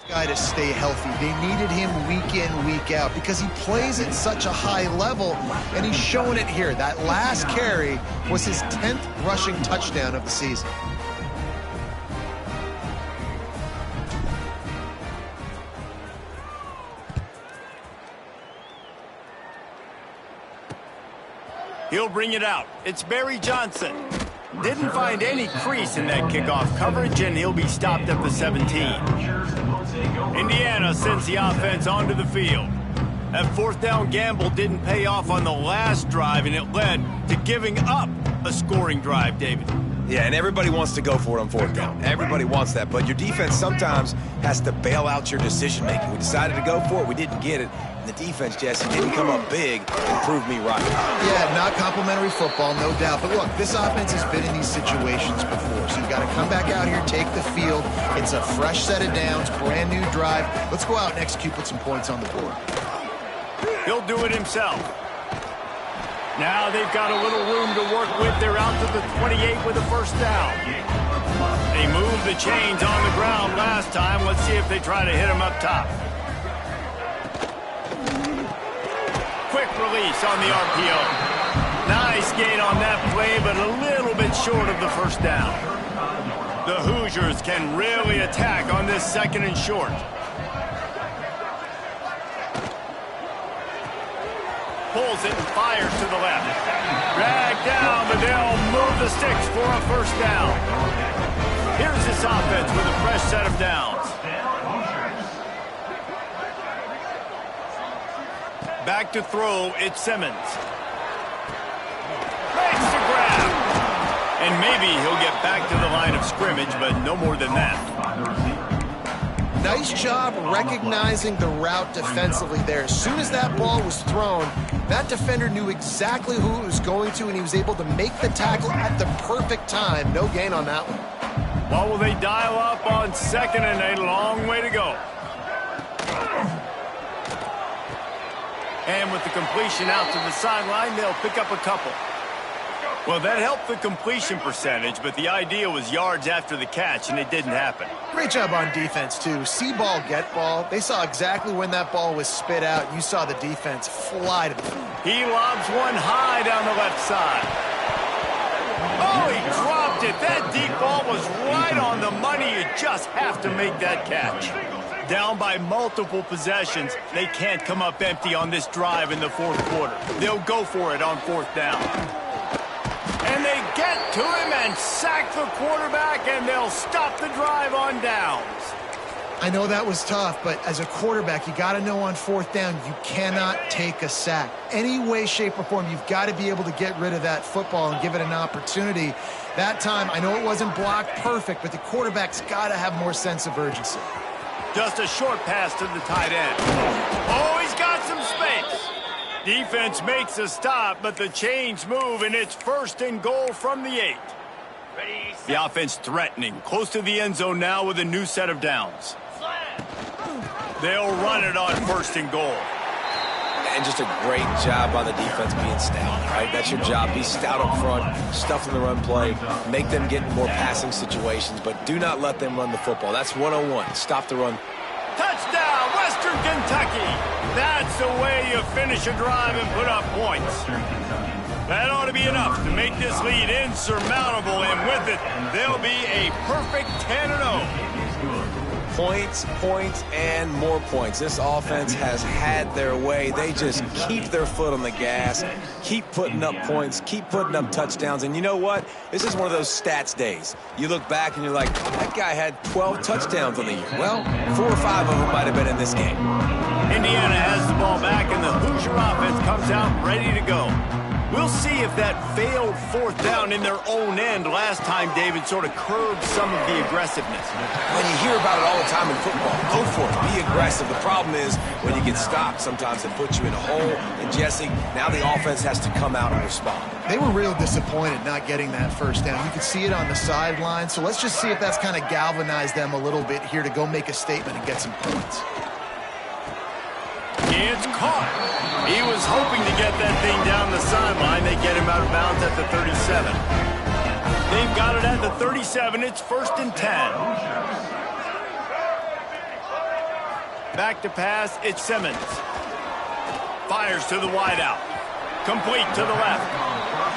Guy to stay healthy. They needed him week in, week out because he plays at such a high level, and he's showing it here. That last carry was his 10th rushing touchdown of the season. He'll bring it out. It's Barry Johnson. Didn't find any crease in that kickoff coverage, and he'll be stopped at the 17. Indiana sends the offense onto the field. That 4th down gamble didn't pay off on the last drive, and it led to giving up a scoring drive, David. Yeah, and everybody wants to go for it on 4th down. Everybody wants that, but your defense sometimes has to bail out your decision-making. We decided to go for it. We didn't get it. And the defense, Jesse, didn't come up big and prove me right. Yeah, not complimentary football, no doubt. But look, this offense has been in these situations before, so you've got to come back out here, take the field. It's a fresh set of downs, brand new drive. Let's go out and execute, put some points on the board. He'll do it himself. Now they've got a little room to work with. They're out to the 28 with a 1st down. They moved the chains on the ground last time. Let's see if they try to hit him up top. Quick release on the RPO. Nice gain on that play, but a little bit short of the first down. The Hoosiers can really attack on this second and short. Pulls it and fires to the left. Dragged down, but they'll move the sticks for a first down. Here's this offense with a fresh set of downs. Back to throw, it's Simmons. Makes the grab. And maybe he'll get back to the line of scrimmage, but no more than that. Nice job recognizing the route defensively there. As soon as that ball was thrown, that defender knew exactly who it was going to, and he was able to make the tackle at the perfect time. No gain on that one. Well, will they dial up on second and a long way to go? And with the completion out to the sideline, they'll pick up a couple. Well, that helped the completion percentage, but the idea was yards after the catch, and it didn't happen. Great job on defense, too. See ball, get ball. They saw exactly when that ball was spit out. You saw the defense fly to the field. He lobs one high down the left side. Oh, he dropped it. That deep ball was right on the money. You just have to make that catch. Down by multiple possessions, they can't come up empty on this drive in the fourth quarter. They'll go for it on fourth down. And they get to him and sack the quarterback, and they'll stop the drive on downs. I know that was tough, but as a quarterback, you got to know on fourth down, you cannot take a sack. Any way, shape, or form, you've got to be able to get rid of that football and give it an opportunity. That time, I know it wasn't blocked perfect, but the quarterback's got to have more sense of urgency. Just a short pass to the tight end. Oh, he's got some space. Defense makes a stop, but the chains move, and it's first and goal from the 8. The offense threatening, close to the end zone now with a new set of downs. They'll run it on first and goal. And just a great job by the defense being stout, right? That's your job. Be stout up front, stuff in the run play, make them get in more passing situations, but do not let them run the football. That's 101. Stop the run. Touchdown, Western Kentucky. That's the way you finish a drive and put up points. That ought to be enough to make this lead insurmountable, and with it, they'll be a perfect 10-0. Points, points, and more points. This offense has had their way. They just keep their foot on the gas, keep putting up points, keep putting up touchdowns. And you know what? This is one of those stats days. You look back and you're like, that guy had 12 touchdowns on the year. Well, 4 or 5 of them might have been in this game. Indiana has the ball back, and the Hoosier offense comes out ready to go. We'll see if that failed fourth down in their own end last time, David, sort of curbed some of the aggressiveness. When you hear about it all the time in football, go for it, be aggressive. The problem is when you get stopped, sometimes it puts you in a hole. And Jesse, now the offense has to come out and respond. They were real disappointed not getting that first down. You could see it on the sideline. So let's just see if that's kind of galvanized them a little bit here to go make a statement and get some points. It's caught. He was hoping to get that thing down the sideline. They get him out of bounds at the 37. They've got it at the 37. It's first and 10. Back to pass. It's Simmons. Fires to the wideout. Complete to the left.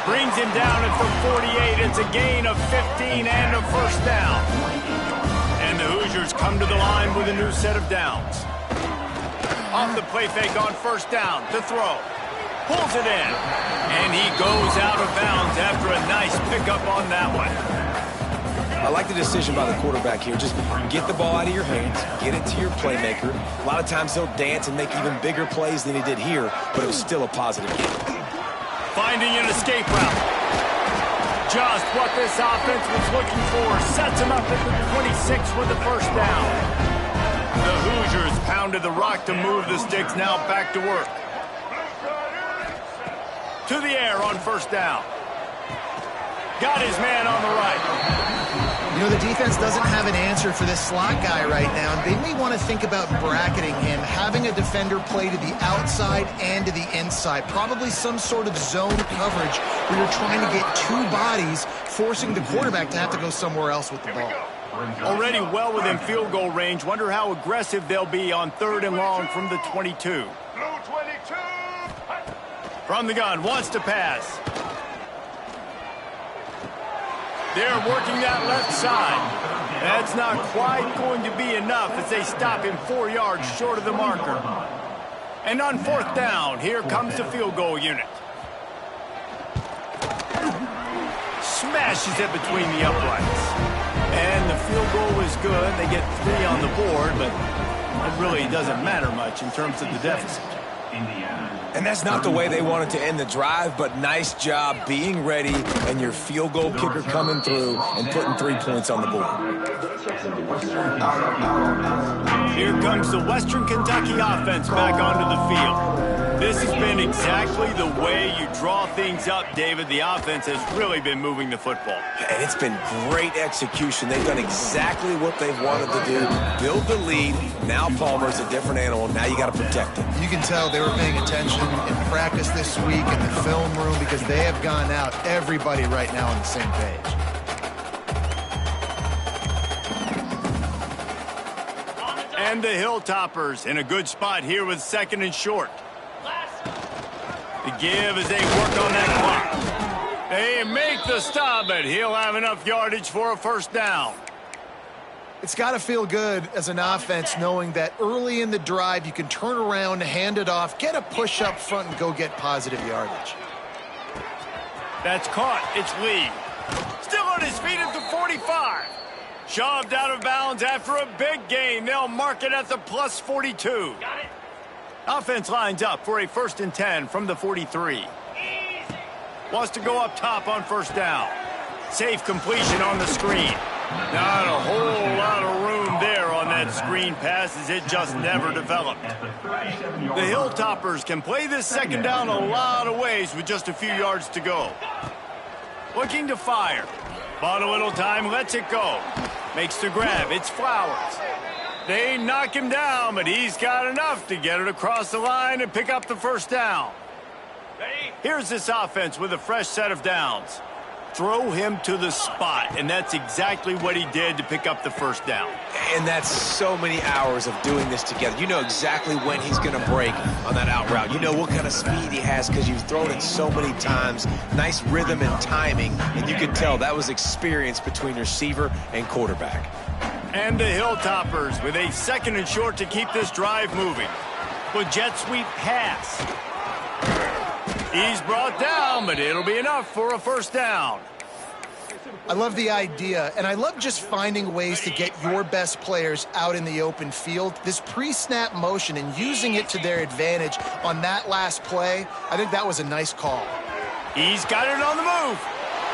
Brings him down at the 48. It's a gain of 15 and a first down. And the Hoosiers come to the line with a new set of downs. Off the play fake on first down to throw. Pulls it in. And he goes out of bounds after a nice pickup on that one. I like the decision by the quarterback here. Just get the ball out of your hands, get it to your playmaker. A lot of times he'll dance and make even bigger plays than he did here, but it was still a positive game. Finding an escape route. Just what this offense was looking for. Sets him up at the 26 with the first down. The Hoosiers pounded the rock to move the sticks. Now back to work. To the air on first down. Got his man on the right. You know, the defense doesn't have an answer for this slot guy right now. They may want to think about bracketing him, having a defender play to the outside and to the inside. Probably some sort of zone coverage where you're trying to get 2 bodies forcing the quarterback to have to go somewhere else with the ball. Already well within field goal range. Wonder how aggressive they'll be on 3rd and long from the 22. From the gun, wants to pass. They're working that left side. That's not quite going to be enough as they stop him 4 yards short of the marker. And on 4th down, here comes the field goal unit. Smashes it between the uprights. And the field goal was good. They get 3 on the board, but it really doesn't matter much in terms of the deficit. And that's not the way they wanted to end the drive, but nice job being ready and your field goal kicker coming through and putting 3 points on the board. Here comes the Western Kentucky offense back onto the field. This has been exactly the way you draw things up, David. The offense has really been moving the football. And it's been great execution. They've done exactly what they've wanted to do. Build the lead. Now Palmer's a different animal. Now you got to protect him. You can tell they were paying attention in practice this week in the film room because they have gone out, everybody right now on the same page. And the Hilltoppers in a good spot here with 2nd and short. The give as they work on that clock. They make the stop, but he'll have enough yardage for a 1st down. It's got to feel good as an offense knowing that early in the drive you can turn around, hand it off, get a push up front, and go get positive yardage. That's caught. It's Lee. Still on his feet at the 45. Shoved out of bounds after a big gain. They'll mark it at the plus 42. Got it. Offense lines up for a 1st and 10 from the 43. Easy. Wants to go up top on 1st down. Safe completion on the screen. Not a whole lot of room there on that screen pass as it just never developed. The Hilltoppers can play this 2nd down a lot of ways with just a few yards to go. Looking to fire. Bought a little time, lets it go. Makes the grab. It's Flowers. They knock him down, but he's got enough to get it across the line and pick up the 1st down. Here's this offense with a fresh set of downs. Throw him to the spot, and that's exactly what he did to pick up the 1st down. And that's so many hours of doing this together. You know exactly when he's going to break on that out route. You know what kind of speed he has because you've thrown it so many times. Nice rhythm and timing, and you could tell that was experience between receiver and quarterback. And the Hilltoppers with a 2nd and short to keep this drive moving. With jet sweep pass. He's brought down, but it'll be enough for a 1st down. I love the idea, and I love just finding ways to get your best players out in the open field. This pre-snap motion and using it to their advantage on that last play, I think that was a nice call. He's got it on the move.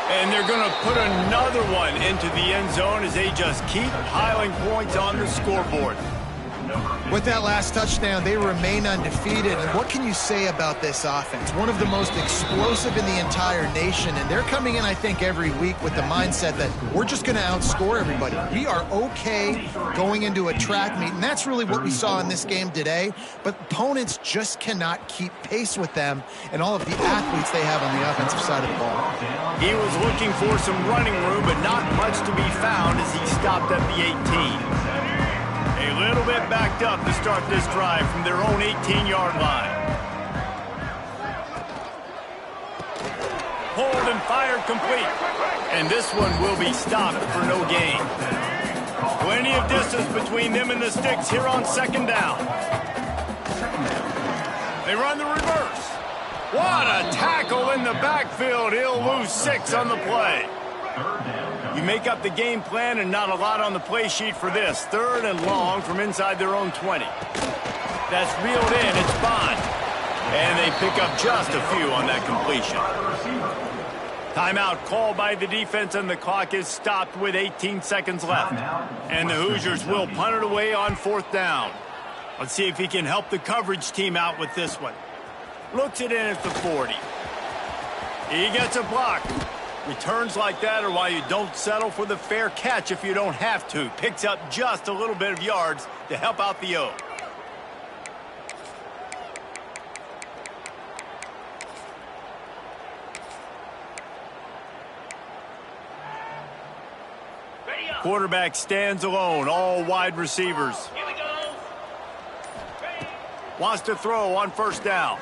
And they're going to put another one into the end zone as they just keep piling points on the scoreboard. With that last touchdown, they remain undefeated. And what can you say about this offense? One of the most explosive in the entire nation. And they're coming in, I think, every week with the mindset that we're just going to outscore everybody. We are okay going into a track meet. And that's really what we saw in this game today. But opponents just cannot keep pace with them and all of the athletes they have on the offensive side of the ball. He was looking for some running room, but not much to be found as he stopped at the 18. A little bit backed up to start this drive from their own 18-yard line. Hold and fired complete. And this one will be stopped for no gain. Plenty of distance between them and the sticks here on 2nd down. They run the reverse. What a tackle in the backfield. He'll lose 6 on the play. You make up the game plan and not a lot on the play sheet for this. 3rd and long from inside their own 20. That's reeled in. It's Bond. And they pick up just a few on that completion. Timeout called by the defense, and the clock is stopped with 18 seconds left. And the Hoosiers will punt it away on 4th down. Let's see if he can help the coverage team out with this one. Looks it in at the 40. He gets a block. Returns like that are why you don't settle for the fair catch if you don't have to. Picks up just a little bit of yards to help out the O. Quarterback stands alone, all wide receivers. Wants to throw on first down.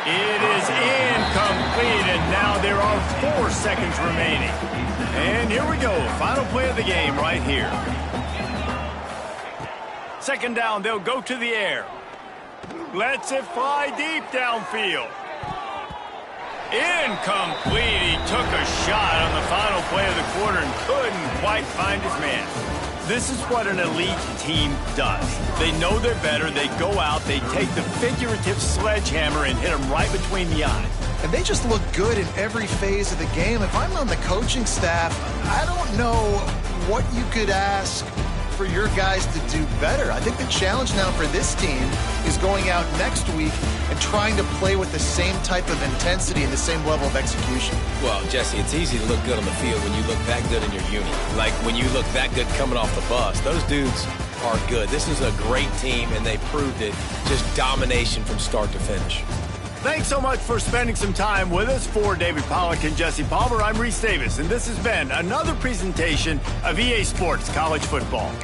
It is incomplete, and now there are 4 seconds remaining. And here we go, final play of the game right here. Second down, they'll go to the air. Lets it fly deep downfield. Incomplete. He took a shot on the final play of the quarter and couldn't quite find his man. This is what an elite team does. They know they're better. They go out. They take the figurative sledgehammer and hit them right between the eyes. And they just look good in every phase of the game. If I'm on the coaching staff, I don't know what you could ask for your guys to do better. I think the challenge now for this team is going out next week and trying to play with the same type of intensity and the same level of execution. Well, Jesse, it's easy to look good on the field when you look that good in your uni. Like when you look that good coming off the bus. Those dudes are good. This is a great team, and they proved it. Just domination from start to finish. Thanks so much for spending some time with us. For David Pollack and Jesse Palmer, I'm Reese Davis, and this has been another presentation of EA Sports College Football.